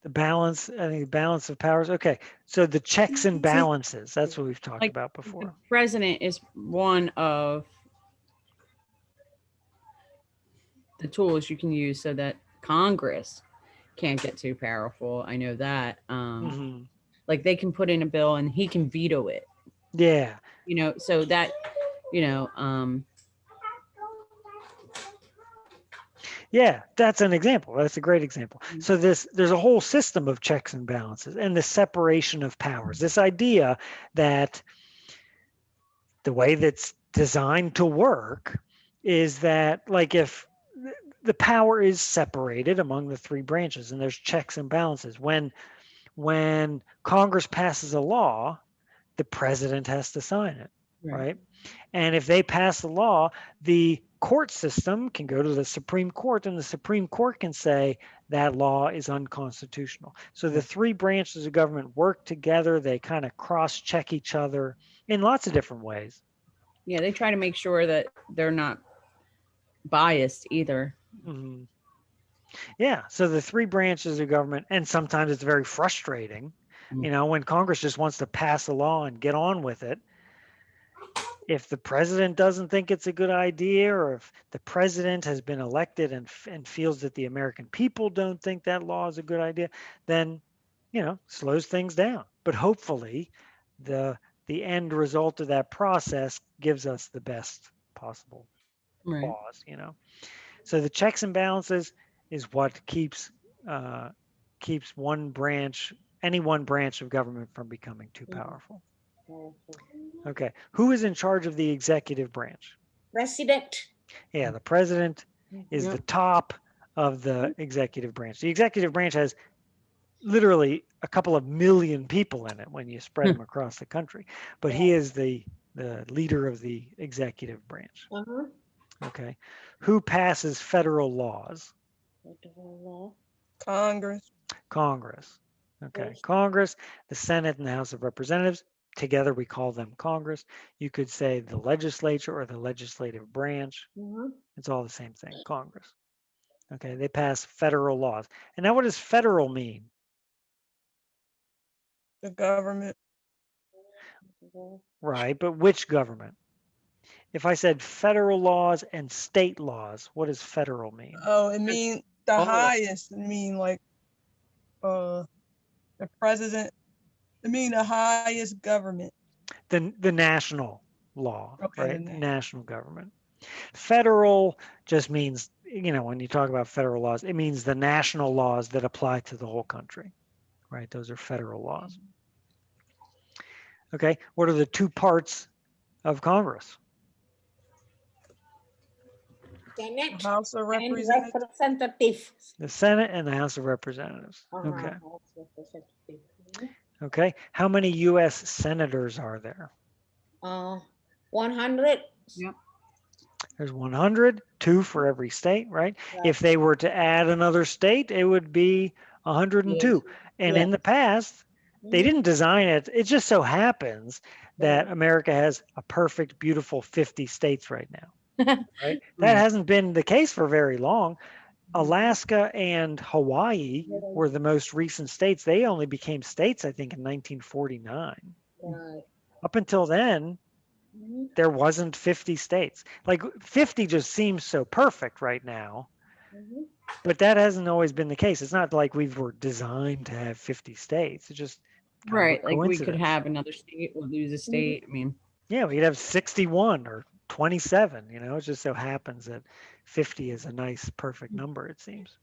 Speaker 1: The balance, I think the balance of powers. Okay, so the checks and balances, that's what we've talked
Speaker 6: Like
Speaker 1: about
Speaker 6: the
Speaker 1: before.
Speaker 6: president is one of the tools you can use so that Congress can't get too powerful. I know that. Like they can put in a bill and he can veto it.
Speaker 1: Yeah.
Speaker 6: So that,
Speaker 1: Yeah, that's an example. That's a great example. So there's a whole system of checks and balances and the separation of powers. This idea that the way that's designed to work is that, like, if the power is separated among the three branches and there's checks and balances, when Congress passes a law, the president has to sign it, right? And if they pass a law, the court system can go to the Supreme Court, and the Supreme Court can say that law is unconstitutional. So the three branches of government work together. They kind of cross-check each other in lots of different ways.
Speaker 6: Yeah, they try to make sure that they're not biased either.
Speaker 1: Yeah, so the three branches of government, and sometimes it's very frustrating, when Congress just wants to pass a law and get on with it. If the president doesn't think it's a good idea, or if the president has been elected and feels that the American people don't think that law is a good idea, then, slows things down. But hopefully the end result of that process gives us the best possible laws, So the checks and balances is what keeps any one branch of government from becoming too powerful. Okay, who is in charge of the executive branch?
Speaker 3: President.
Speaker 1: Yeah, the president is the top of the executive branch. The executive branch has literally a couple of million people in it when you spread them across the country, but he is the leader of the executive branch. Okay, who passes federal laws?
Speaker 2: Congress.
Speaker 1: Congress. Okay, Congress, the Senate, and the House of Representatives. Together we call them Congress. You could say the legislature or the legislative branch. It's all the same thing, Congress. Okay, they pass federal laws. And now what does federal mean?
Speaker 2: The government.
Speaker 1: right? But which government? If I said federal laws and state laws, what does federal mean?
Speaker 2: Oh, it mean the
Speaker 6: Oh.
Speaker 2: highest. It mean like the president. It mean the highest government.
Speaker 1: The national law,
Speaker 2: Okay,
Speaker 1: right? National government. Federal just means, when you talk about federal laws, it means the national laws that apply to the whole country, right? Those are federal laws. Okay. What are the two parts of Congress?
Speaker 3: Senate
Speaker 2: House of
Speaker 3: and
Speaker 2: Representatives.
Speaker 3: representatives.
Speaker 1: The Senate and the House of Representatives. Okay.
Speaker 3: House representative.
Speaker 1: Okay. How many U.S. senators are there?
Speaker 3: 100.
Speaker 6: Yep.
Speaker 1: There's 100, two for every state, right?
Speaker 3: Right.
Speaker 1: If they were to add another state, it would be 102. And in the past, they didn't design it. It just so happens that America has a perfect, beautiful 50 states right now, right? That hasn't been the case for very long. Alaska and Hawaii were the most recent states. They only became states, I think, in 1949.
Speaker 3: Right.
Speaker 1: Up until then, there wasn't 50 states. Like 50 just seems so perfect right now, but that hasn't always been the case. It's not like we were designed to have 50 states. It's just kind
Speaker 6: Right.
Speaker 1: of a
Speaker 6: Like we could
Speaker 1: coincidence.
Speaker 6: have another state or lose a state. I mean,
Speaker 1: Yeah, we could have 61 or 27. It just so happens that 50 is a nice, perfect number, it seems.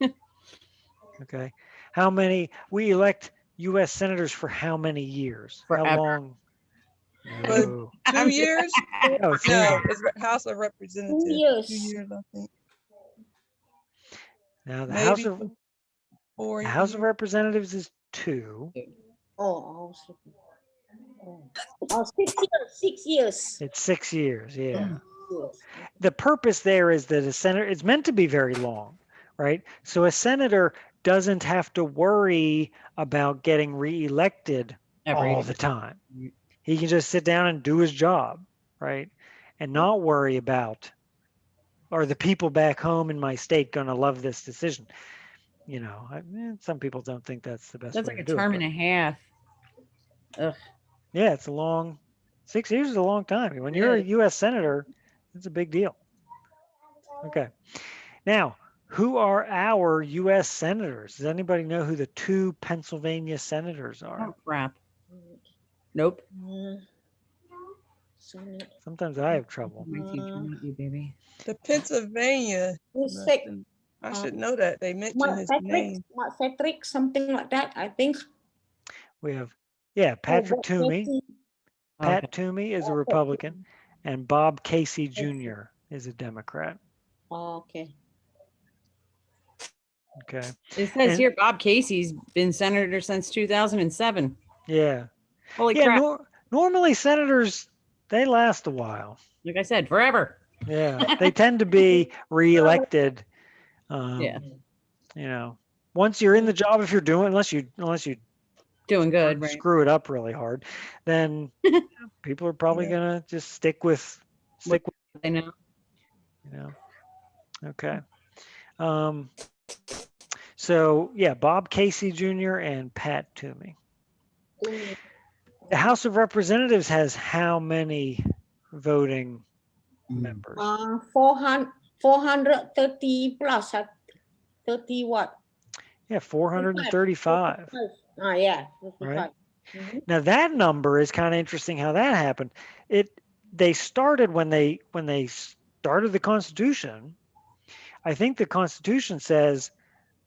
Speaker 1: Okay. How many? We elect U.S. senators for how many years? How
Speaker 6: Forever.
Speaker 1: long?
Speaker 2: But
Speaker 1: No.
Speaker 2: 2 years?
Speaker 1: Oh, 2
Speaker 2: No,
Speaker 1: years.
Speaker 2: it's House of Representatives. 2
Speaker 3: years.
Speaker 2: years, I think.
Speaker 1: Now the
Speaker 2: Maybe
Speaker 1: House of
Speaker 2: 4
Speaker 1: the House of
Speaker 2: years.
Speaker 1: Representatives is 2.
Speaker 3: Oh, 6 years. 6 years.
Speaker 1: It's 6 years. Yeah.
Speaker 3: Yes.
Speaker 1: The purpose there is that a senator, it's meant to be very long, right? So a senator doesn't have to worry about getting reelected
Speaker 6: Every
Speaker 1: all the time. He can just sit down and do his job, right? And not worry about, are the people back home in my state going to love this decision? Some people don't think that's the best
Speaker 6: That's
Speaker 1: way
Speaker 6: like
Speaker 1: to
Speaker 6: a
Speaker 1: do it.
Speaker 6: term
Speaker 1: But
Speaker 6: and a half. Ugh.
Speaker 1: yeah, it's a long, 6 years is a long time. When you're a U.S. senator, it's a big deal. Okay. Now, who are our U.S. senators? Does anybody know who the 2 Pennsylvania senators are?
Speaker 6: Oh crap. Nope.
Speaker 3: Senate.
Speaker 1: Sometimes I have trouble.
Speaker 6: My teacher, not you, baby.
Speaker 2: The Pennsylvania. I should know that. They mentioned his name.
Speaker 3: Mark Patrick, something like that, I think.
Speaker 1: We have, Patrick Toomey. Pat Toomey is a Republican, and Bob Casey Jr. is a Democrat.
Speaker 3: Okay.
Speaker 1: Okay.
Speaker 6: It says here Bob Casey's been senator since 2007.
Speaker 1: Yeah.
Speaker 6: Holy crap.
Speaker 1: Normally senators, they last a while.
Speaker 6: Like I said, forever.
Speaker 1: Yeah. They tend to be reelected.
Speaker 6: Yeah.
Speaker 1: Once you're in the job, if you're doing, unless you
Speaker 6: Doing good, right?
Speaker 1: screw it up really hard, then people are probably gonna just stick with
Speaker 6: They know.
Speaker 1: Okay. So Bob Casey Jr. and Pat Toomey. The House of Representatives has how many voting members?
Speaker 3: 430 plus. 30 what?
Speaker 1: Yeah, 435.
Speaker 3: Yeah.
Speaker 1: Right. Now that number is kind of interesting how that happened. They started when they started the Constitution. I think the Constitution says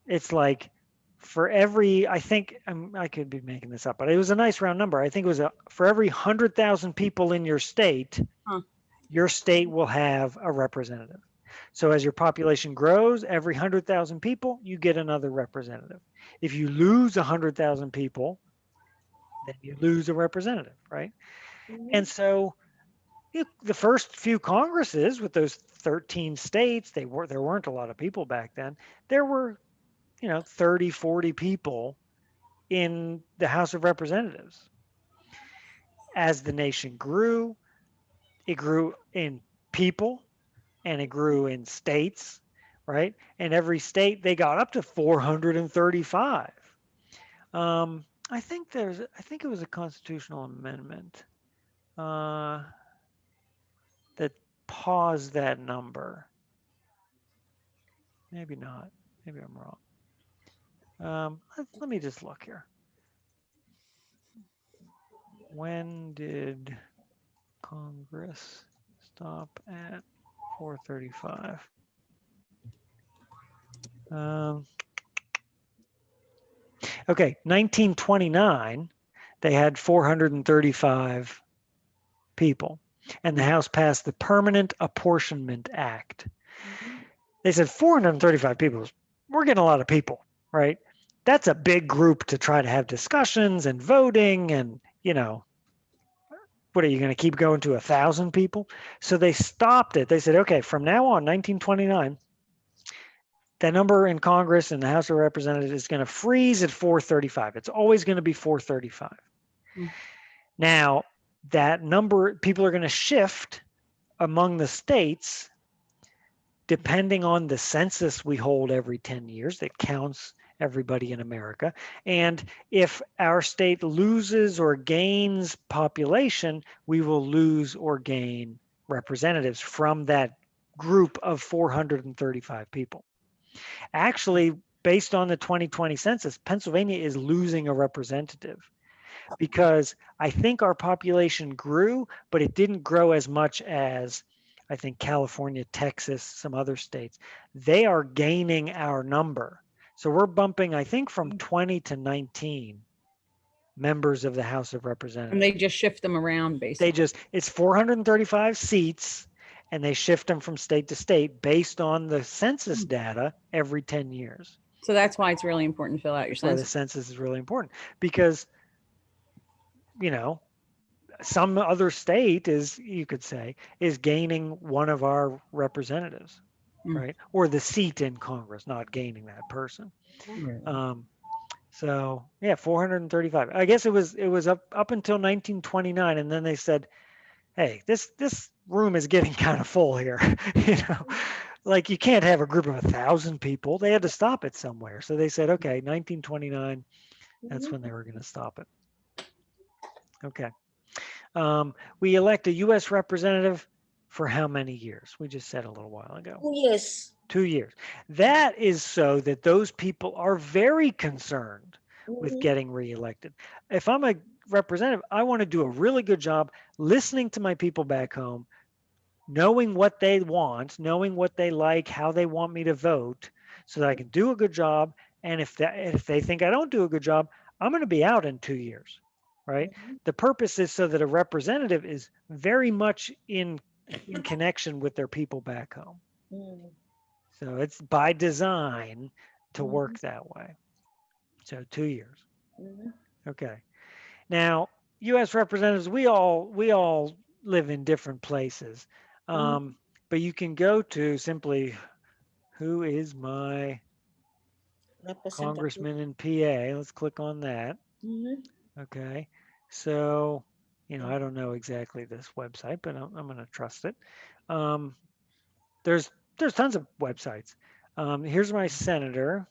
Speaker 1: it's like for every, I think I could be making this up, but it was a nice round number. I think it was for every 100,000 people in your state, your state will have a representative. So as your population grows, every 100,000 people, you get another representative. If you lose 100,000 people, then you lose a representative, right? And so the first few Congresses with those 13 states, there weren't a lot of people back then. There were, 30, 40 people in the House of Representatives. As the nation grew, it grew in people and it grew in states, right? And every state, they got up to 435. I think it was a constitutional amendment. that pause that number. Maybe not. Maybe I'm wrong. Let me just look here. When did Congress stop at 435? Okay, 1929, they had 435 people, and the House passed the Permanent Apportionment Act. They said 435 people. We're getting a lot of people, right? That's a big group to try to have discussions and voting, and what are you going to keep going to 1,000 people? So they stopped it. They said, okay, from now on, 1929, that number in Congress and the House of Representatives is going to freeze at 435. It's always going to be 435.
Speaker 6: Mm.
Speaker 1: Now, that number, people are going to shift among the states depending on the census we hold every 10 years that counts everybody in America. And if our state loses or gains population, we will lose or gain representatives from that group of 435 people. Actually, based on the 2020 census, Pennsylvania is losing a representative because I think our population grew, but it didn't grow as much as I think California, Texas, some other states. They are gaining our number. So we're bumping, I think, from 20 to 19 members of the House of
Speaker 6: And
Speaker 1: Representatives.
Speaker 6: they just shift them around basically.
Speaker 1: It's 435 seats, and they shift them from state to state based on the census data every 10 years.
Speaker 6: So that's why it's really important to fill out your
Speaker 1: That's why the
Speaker 6: census.
Speaker 1: census is really important because, some other state is, you could say, is gaining one of our representatives, right? Or the seat in Congress, not gaining that person.
Speaker 6: Right.
Speaker 1: So yeah, 435. I guess it was up until 1929, and then they said, hey, this room is getting kind of full here. Like you can't have a group of 1,000 people. They had to stop it somewhere. So they said, okay, 1929, that's when they were going to stop it. Okay. We elect a U.S. representative for how many years? We just said a little while ago.
Speaker 3: 2 years.
Speaker 1: 2 years. That is so that those people are very concerned with getting reelected. If I'm a representative, I want to do a really good job listening to my people back home, knowing what they want, knowing what they like, how they want me to vote, so that I can do a good job. And if they think I don't do a good job, I'm going to be out in 2 years, right? The purpose is so that a representative is very much in connection with their people back home. So it's by design to work that way. So 2 years. Okay. Now, U.S. representatives, we all live in different places, but you can go to simply, who is my congressman in PA? Let's click on that. Okay. So, I don't know exactly this website, but I'm going to trust it. There's tons of websites. Here's my senator.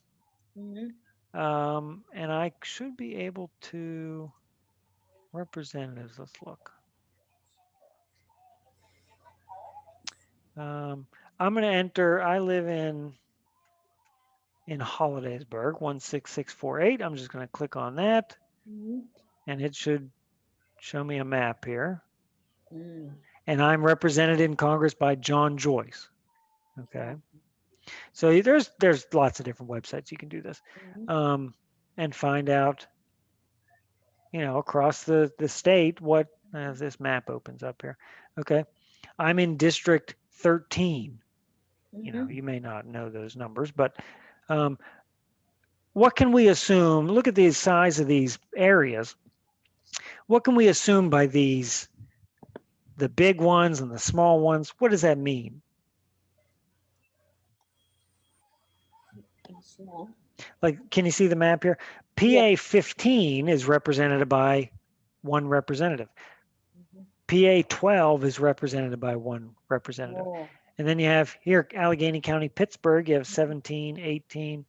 Speaker 1: And I should be able to, representatives, let's look. I'm going to enter, I live in Hollidaysburg, 16648. I'm just going to click on that, and it should show me a map here. And I'm represented in Congress by John Joyce. Okay. So there's lots of different websites you can do this, and find out, across the state what, as this map opens up here. Okay. I'm in District 13. You may not know those numbers, but what can we assume? Look at the size of these areas. What can we assume by these, the big ones and the small ones? What does that mean? Like, can you see the map here? PA 15 is represented by one representative. PA 12 is represented by one representative. And then you have here, Allegheny County, Pittsburgh, you have 17, 18.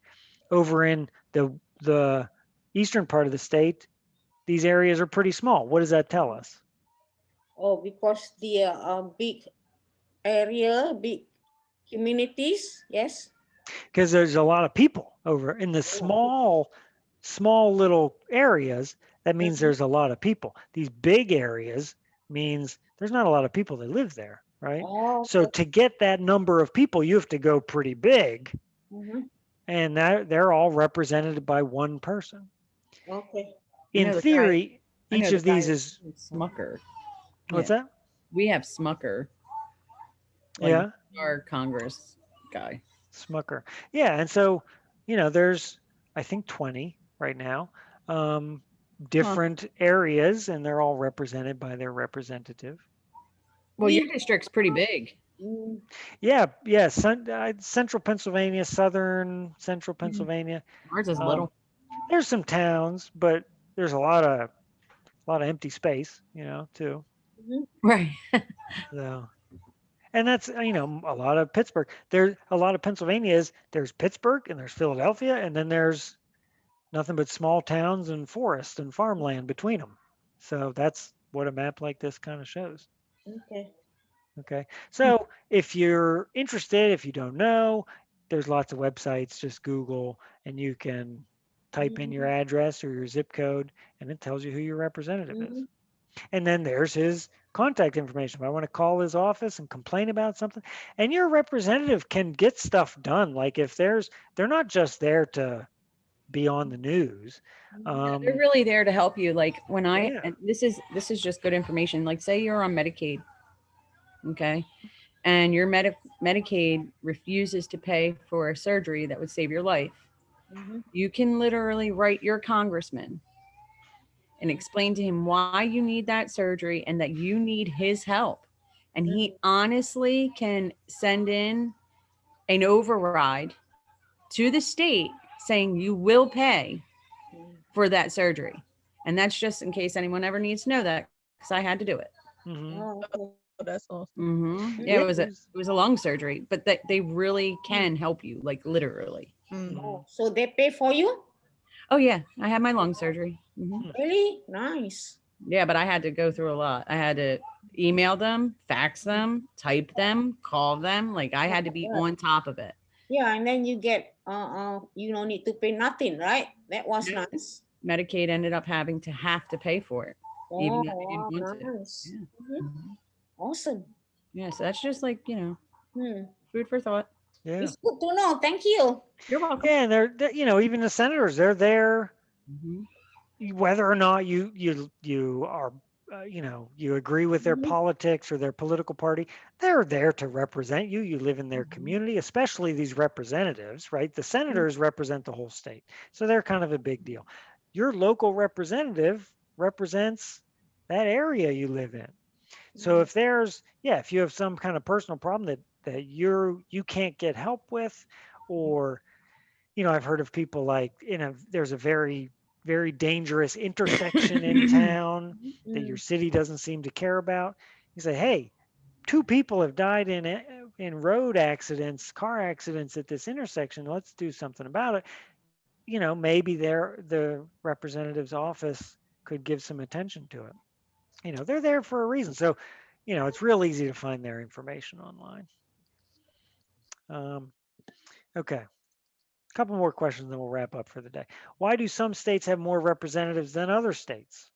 Speaker 1: Over in the eastern part of the state, these areas are pretty small. What does that tell us?
Speaker 3: Oh, because the big area, big communities. Yes.
Speaker 1: Because there's a lot of people over in the small little areas. That means
Speaker 3: Mhm.
Speaker 1: there's a lot of people. These big areas means there's not a lot of people that live there, right?
Speaker 3: Oh,
Speaker 1: So
Speaker 3: okay.
Speaker 1: to get that number of people, you have to go pretty big,
Speaker 3: Mhm.
Speaker 1: and that they're all represented by one person.
Speaker 3: Okay.
Speaker 6: I
Speaker 1: In
Speaker 6: know the guy.
Speaker 1: theory,
Speaker 6: I know
Speaker 1: each
Speaker 6: the
Speaker 1: of
Speaker 6: guy
Speaker 1: these
Speaker 6: is
Speaker 1: is
Speaker 6: Smucker.
Speaker 1: what's
Speaker 6: Yeah,
Speaker 1: that?
Speaker 6: we have Smucker, like
Speaker 1: Yeah,
Speaker 6: our Congress guy.
Speaker 1: Smucker. Yeah, and so there's I think 20 right now, um,
Speaker 6: Huh.
Speaker 1: different areas, and they're all represented by their representative.
Speaker 6: Well, your
Speaker 3: We.
Speaker 6: district's pretty big.
Speaker 3: Mm,
Speaker 1: Yeah, yeah, central Pennsylvania, southern central
Speaker 6: Mhm.
Speaker 1: Pennsylvania.
Speaker 6: Ours is
Speaker 1: Um,
Speaker 6: little.
Speaker 1: there's some towns, but there's a lot of empty space, too.
Speaker 3: mhm,
Speaker 6: Right.
Speaker 1: So, and that's a lot of Pittsburgh. There's a lot of Pennsylvania is there's Pittsburgh and there's Philadelphia, and then there's nothing but small towns and forest and farmland between them. So that's what a map like this kind of shows.
Speaker 3: okay.
Speaker 1: Okay. So if you're interested, if you don't know, there's lots of websites. Just Google and you can type in your
Speaker 3: Mhm,
Speaker 1: address or your zip code and it tells you who your representative is.
Speaker 3: mhm,
Speaker 1: And then there's his contact information. If I want to call his office and complain about something, and your representative can get stuff done. Like if they're not just there to be on the news.
Speaker 3: mhm,
Speaker 6: Yeah, they're
Speaker 1: Um,
Speaker 6: really there to help you. Like when
Speaker 1: yeah.
Speaker 6: and this is just good information. Like say you're on Medicaid, okay, and your Medicaid refuses to pay for a surgery that would save your life.
Speaker 3: mhm,
Speaker 6: You can literally write your congressman and explain to him why you need that surgery and that you need his help. And he
Speaker 3: mhm,
Speaker 6: honestly can send in an override to the state saying you will pay
Speaker 3: mhm.
Speaker 6: for that surgery. And that's just in case anyone ever needs to know that because I had to do it.
Speaker 1: Hmm.
Speaker 3: Oh, okay.
Speaker 2: Oh, that's awesome.
Speaker 6: Yeah,
Speaker 1: Yeah.
Speaker 6: it was a lung surgery, but they really can help you, like literally.
Speaker 2: Mm.
Speaker 1: Mhm.
Speaker 3: Oh, so they pay for you?
Speaker 6: Oh yeah, I had my lung surgery.
Speaker 3: Really? Nice.
Speaker 6: Yeah, but I had to go through a lot. I had to email them, fax them, type them, call them. Like I
Speaker 3: Oh
Speaker 6: had to
Speaker 3: my
Speaker 6: be
Speaker 3: God.
Speaker 6: on top of it.
Speaker 3: Yeah, and then you get you don't need to pay nothing, right? That was
Speaker 6: No,
Speaker 3: nice.
Speaker 6: Medicaid ended up having to have to pay for it, even
Speaker 3: Oh,
Speaker 6: though they didn't
Speaker 3: wow,
Speaker 6: want to.
Speaker 3: nice.
Speaker 6: Yeah.
Speaker 3: Mhm.
Speaker 6: Mhm.
Speaker 3: Awesome.
Speaker 6: Yeah. So that's just like
Speaker 3: Hmm.
Speaker 6: food for thought.
Speaker 1: Yeah.
Speaker 3: It's good to know. Thank you.
Speaker 6: You're welcome.
Speaker 1: Yeah. And even the senators, they're there
Speaker 6: Hmm.
Speaker 1: whether or not you are you agree with their
Speaker 3: Mhm,
Speaker 1: politics or their political party. They're there to represent you. You live in their
Speaker 3: mhm,
Speaker 1: community, especially these representatives, right? The senators represent the whole state, so they're kind of a big deal. Your local representative represents that area you live in. So
Speaker 3: mhm,
Speaker 1: if you have some kind of personal problem that you can't get help with, or I've heard of people like there's a very, very dangerous intersection in town that your
Speaker 3: mhm,
Speaker 1: city doesn't seem to care about. You say, hey, two people have died in road accidents, car accidents at this intersection. Let's do something about it. Maybe the representative's office could give some attention to it. They're there for a reason. So, it's real easy to find their information online. Um, okay. Couple more questions, then we'll wrap up for the day. Why do some states have more representatives than other states?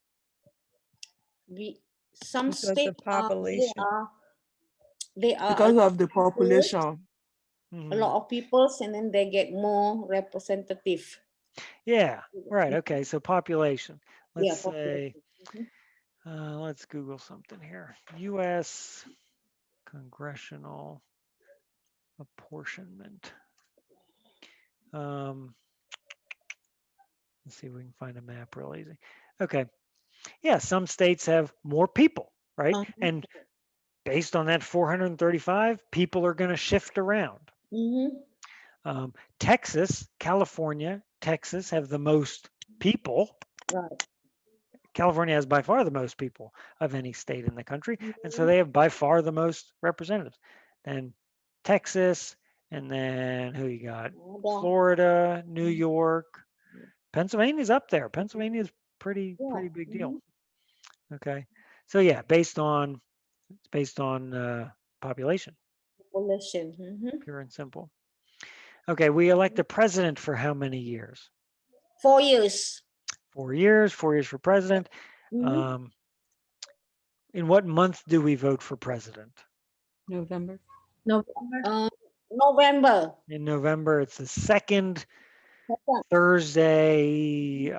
Speaker 3: We, some
Speaker 2: Because the
Speaker 3: state
Speaker 2: population.
Speaker 3: they are a
Speaker 4: Because
Speaker 3: lot
Speaker 4: of
Speaker 3: of
Speaker 4: the
Speaker 3: people,
Speaker 4: population.
Speaker 3: a
Speaker 1: Hmm.
Speaker 3: lot of peoples, and then they get more representative.
Speaker 1: Yeah, right. Okay, so population. Let's
Speaker 3: Yeah,
Speaker 1: say,
Speaker 3: population. Mhm.
Speaker 1: let's Google something here. U.S. congressional apportionment. Um, let's see if we can find a map real easy. Okay, yeah, some states have more people, right?
Speaker 3: Uh-huh.
Speaker 1: And based on that 435, people are going to shift around.
Speaker 3: Mhm.
Speaker 1: Texas, California, Texas have the most people.
Speaker 3: Right.
Speaker 1: California has by far the most people of any state in the country. And so
Speaker 3: Mhm.
Speaker 1: they have by far the most representatives. Then Texas, and then who you got?
Speaker 3: Ada.
Speaker 1: Florida, New York, Pennsylvania's up there. Pennsylvania's pretty
Speaker 3: Yeah.
Speaker 1: big deal.
Speaker 3: Mhm.
Speaker 1: Okay. So yeah, it's based on population,
Speaker 3: Population.
Speaker 1: pure and simple. Okay, we elect a president for how many years?
Speaker 3: 4 years.
Speaker 1: 4 years. 4 years for president.
Speaker 3: Mhm.
Speaker 1: In what month do we vote for president?
Speaker 6: November.
Speaker 2: November.
Speaker 3: November.
Speaker 1: In November. It's the second
Speaker 3: Second.
Speaker 1: Thursday.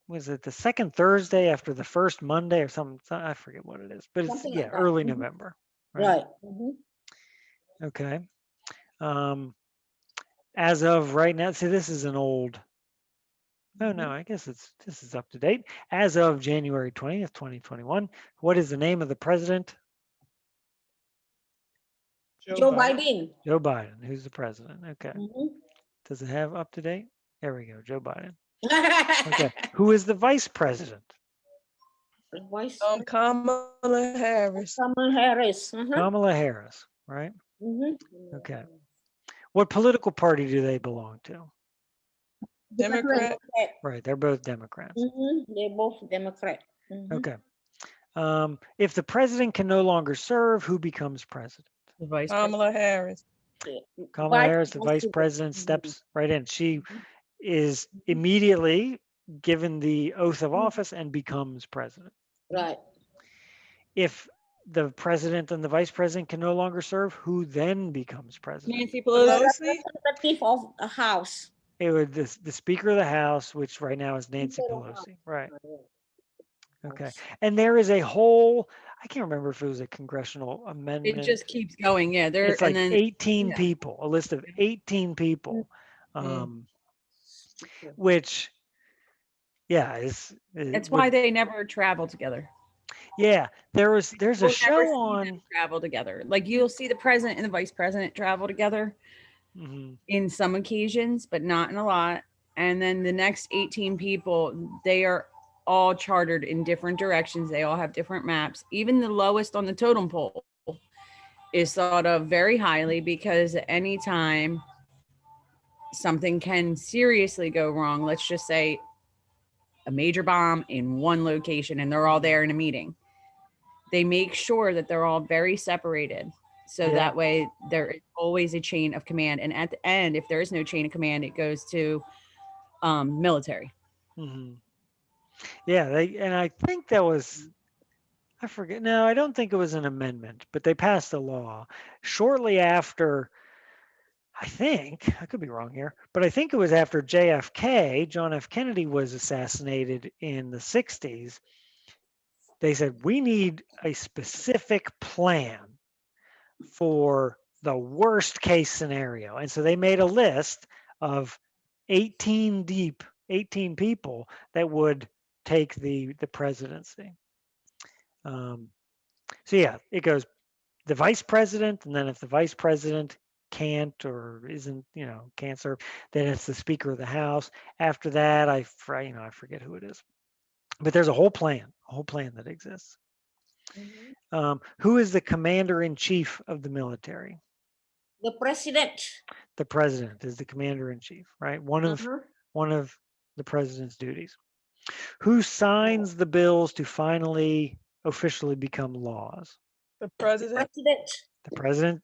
Speaker 1: Was it the second Thursday after the first Monday or something? I forget what it is, but it's
Speaker 3: Something
Speaker 1: yeah,
Speaker 3: like that.
Speaker 1: early
Speaker 3: Mhm.
Speaker 1: November, right?
Speaker 3: Right.
Speaker 1: Okay. Um, as of right now, see, this is an old. Oh no, I guess this is up to date. As of January 20th, 2021, what is the name of the president?
Speaker 3: Joe Biden.
Speaker 1: Joe Biden. Who's the president? Okay.
Speaker 3: Mhm.
Speaker 1: Does it have up to date? There we go, Joe Biden. Okay. Who is the vice president?
Speaker 3: Vice
Speaker 2: Kamala Harris.
Speaker 3: Kamala Harris.
Speaker 1: Kamala Harris, right?
Speaker 3: Mhm.
Speaker 1: Okay. What political party do they belong to?
Speaker 2: Democrat.
Speaker 1: Right, they're both Democrats.
Speaker 3: They're both Democrat.
Speaker 1: Okay. If the president can no longer serve, who becomes president?
Speaker 6: The vice president.
Speaker 2: Kamala Harris.
Speaker 1: Kamala Harris, the vice president, steps right in. She is immediately given the oath of office and becomes president.
Speaker 3: Right.
Speaker 1: If the president and the vice president can no longer serve, who then becomes president?
Speaker 6: Nancy
Speaker 3: The
Speaker 6: Pelosi.
Speaker 3: representative of the House.
Speaker 1: It would the Speaker of the House, which right now is Nancy
Speaker 3: Speaker of the
Speaker 1: Pelosi. Right.
Speaker 3: House.
Speaker 1: Okay. And there is a whole, I can't remember if it was a congressional
Speaker 6: It
Speaker 1: amendment.
Speaker 6: just keeps going. Yeah, there
Speaker 1: It's like
Speaker 6: and then
Speaker 1: 18
Speaker 6: yeah.
Speaker 1: people, a list of 18 people,
Speaker 3: Speaker.
Speaker 1: which, yeah, is
Speaker 6: that's
Speaker 1: would-
Speaker 6: why they never travel together.
Speaker 1: yeah, there's a
Speaker 6: You'll never
Speaker 1: show
Speaker 6: see
Speaker 1: on.
Speaker 6: them travel together. Like you'll see the president and the vice president travel together
Speaker 1: Mhm.
Speaker 6: in some occasions, but not in a lot. And then the next 18 people, they are all chartered in different directions. They all have different maps. Even the lowest on the totem pole is thought of very highly because anytime something can seriously go wrong, let's just say a major bomb in one location and they're all there in a meeting, they make sure that they're all very separated. So
Speaker 1: Yeah.
Speaker 6: that way there is always a chain of command. And at the end, if there is no chain of command, it goes to military.
Speaker 1: Mhm. Yeah, and I think that was, I forget. No, I don't think it was an amendment, but they passed a law shortly after. I think I could be wrong here, but I think it was after JFK, John F. Kennedy was assassinated in the 60s. They said we need a specific plan for the worst case scenario. And so they made a list of 18 deep, 18 people that would take the presidency. So yeah, it goes the vice president, and then if the vice president can't or isn't, can't serve, then it's the Speaker of the House. After that, I forget who it is, but there's a whole plan that exists. Who is the commander in chief of the military?
Speaker 3: The president.
Speaker 1: The president is the commander in chief, right? One of the president's duties. Who signs the bills to finally officially become laws?
Speaker 2: The
Speaker 3: The
Speaker 2: president.
Speaker 3: president.
Speaker 1: The president,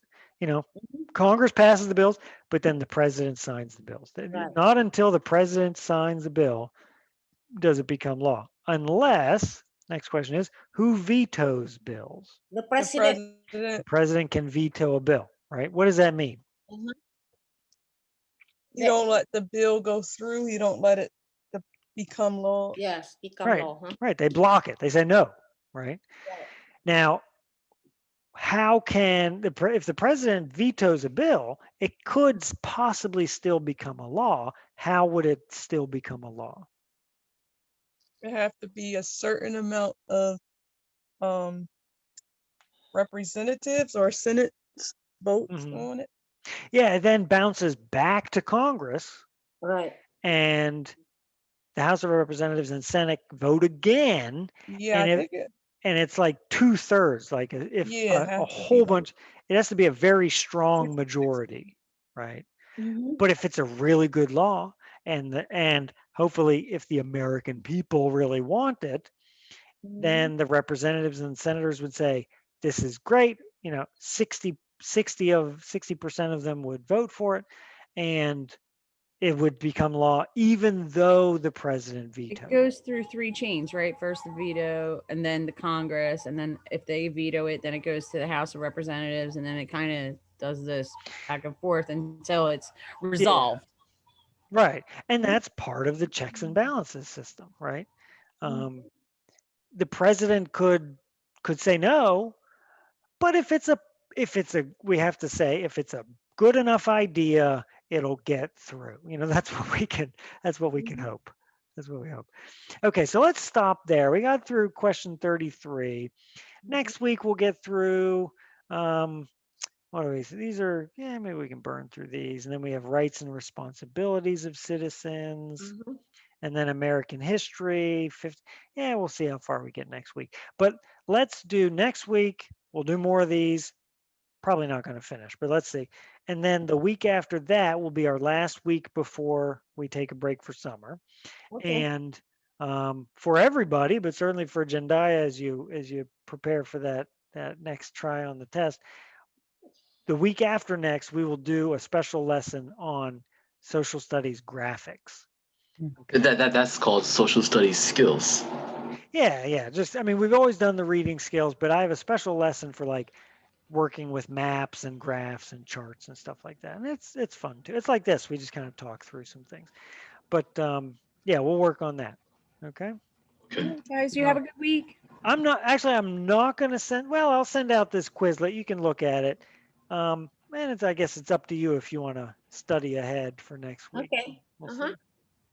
Speaker 1: Congress passes the bills, but then the president signs the bills.
Speaker 3: Right.
Speaker 1: Not until the president signs the bill does it become law. Unless, next question is, who vetoes bills?
Speaker 3: The
Speaker 2: The
Speaker 3: president.
Speaker 1: The
Speaker 2: president.
Speaker 1: president can veto a bill, right? What does that mean?
Speaker 2: You don't let the bill go through. You don't let it become law.
Speaker 3: Yes, become
Speaker 1: Right.
Speaker 3: law.
Speaker 1: Right. They block it. They say no, right? Now, how can if the president vetoes a bill, it could possibly still become a law. How would it still become a law?
Speaker 2: There have to be a certain amount of representatives or Senate votes on it.
Speaker 1: Yeah, it then bounces back to Congress,
Speaker 3: Right.
Speaker 1: and the House of Representatives and Senate vote again,
Speaker 2: Yeah,
Speaker 1: and
Speaker 2: I think
Speaker 1: and it's like 2/3. Like if
Speaker 2: Yeah,
Speaker 1: a whole bunch, it has to be a very strong majority, right? But if it's a really good law, and hopefully if the American people really want it, then the representatives and senators would say, this is great. 60% of them would vote for it, and it would become law, even though the president
Speaker 6: It
Speaker 1: vetoed.
Speaker 6: goes through 3 chains, right? First the veto, and then the Congress, and then if they veto it, then it goes to the House of Representatives, and then it kind of does this back and forth until it's resolved.
Speaker 1: Right. And that's part of the checks and balances system, right? The president could say no, but if it's a we have to say, if it's a good enough idea, it'll get through. That's what we can hope. That's what we hope. Okay, so let's stop there. We got through question 33. Next week we'll get through what do we say? These are, maybe we can burn through these. And then we have rights and responsibilities of citizens, and then American history. We'll see how far we get next week. But let's do next week. We'll do more of these. Probably not going to finish, but let's see. And then the week after that will be our last week before we take a break for summer.
Speaker 3: Okay.
Speaker 1: And for everybody, but certainly for Jendaya, as you prepare for that next try on the test, the week after next, we will do a special lesson on social studies graphics.
Speaker 5: Okay. That's called social studies skills.
Speaker 1: Yeah. Just, we've always done the reading skills, but I have a special lesson for like working with maps and graphs and charts and stuff like that. And it's fun too. It's like this. We just kind of talk through some things. But we'll work on that. Okay.
Speaker 5: Okay.
Speaker 6: Guys, you have a good week.
Speaker 1: I'm not going to send, I'll send out this Quizlet. You can look at it. And I guess it's up to you if you want to study ahead for next week.
Speaker 3: Okay.
Speaker 1: We'll see. Okay.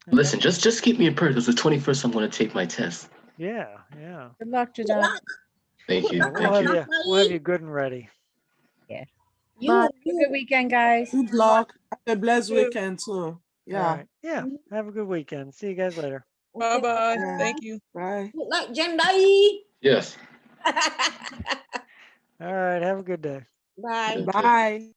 Speaker 5: Listen, just keep me in prayer because the 21st I'm going to take my test.
Speaker 1: Yeah.
Speaker 6: Good luck,
Speaker 3: Good
Speaker 6: Jedi.
Speaker 3: luck.
Speaker 5: Thank you.
Speaker 1: We'll
Speaker 5: Thank
Speaker 1: have
Speaker 5: you.
Speaker 1: you. We'll have you good and ready.
Speaker 3: You,
Speaker 6: Have a good weekend, guys.
Speaker 4: Good luck. Have a blessed
Speaker 2: You.
Speaker 4: weekend too.
Speaker 1: All
Speaker 4: Yeah.
Speaker 1: right. Yeah. Have a good weekend. See you guys later.
Speaker 2: Bye bye.
Speaker 4: Yeah.
Speaker 2: Thank you.
Speaker 4: Bye.
Speaker 3: Good luck, Jendai.
Speaker 5: Yes.
Speaker 1: All right. Have a good day.
Speaker 3: Bye.
Speaker 5: Okay.
Speaker 4: Bye.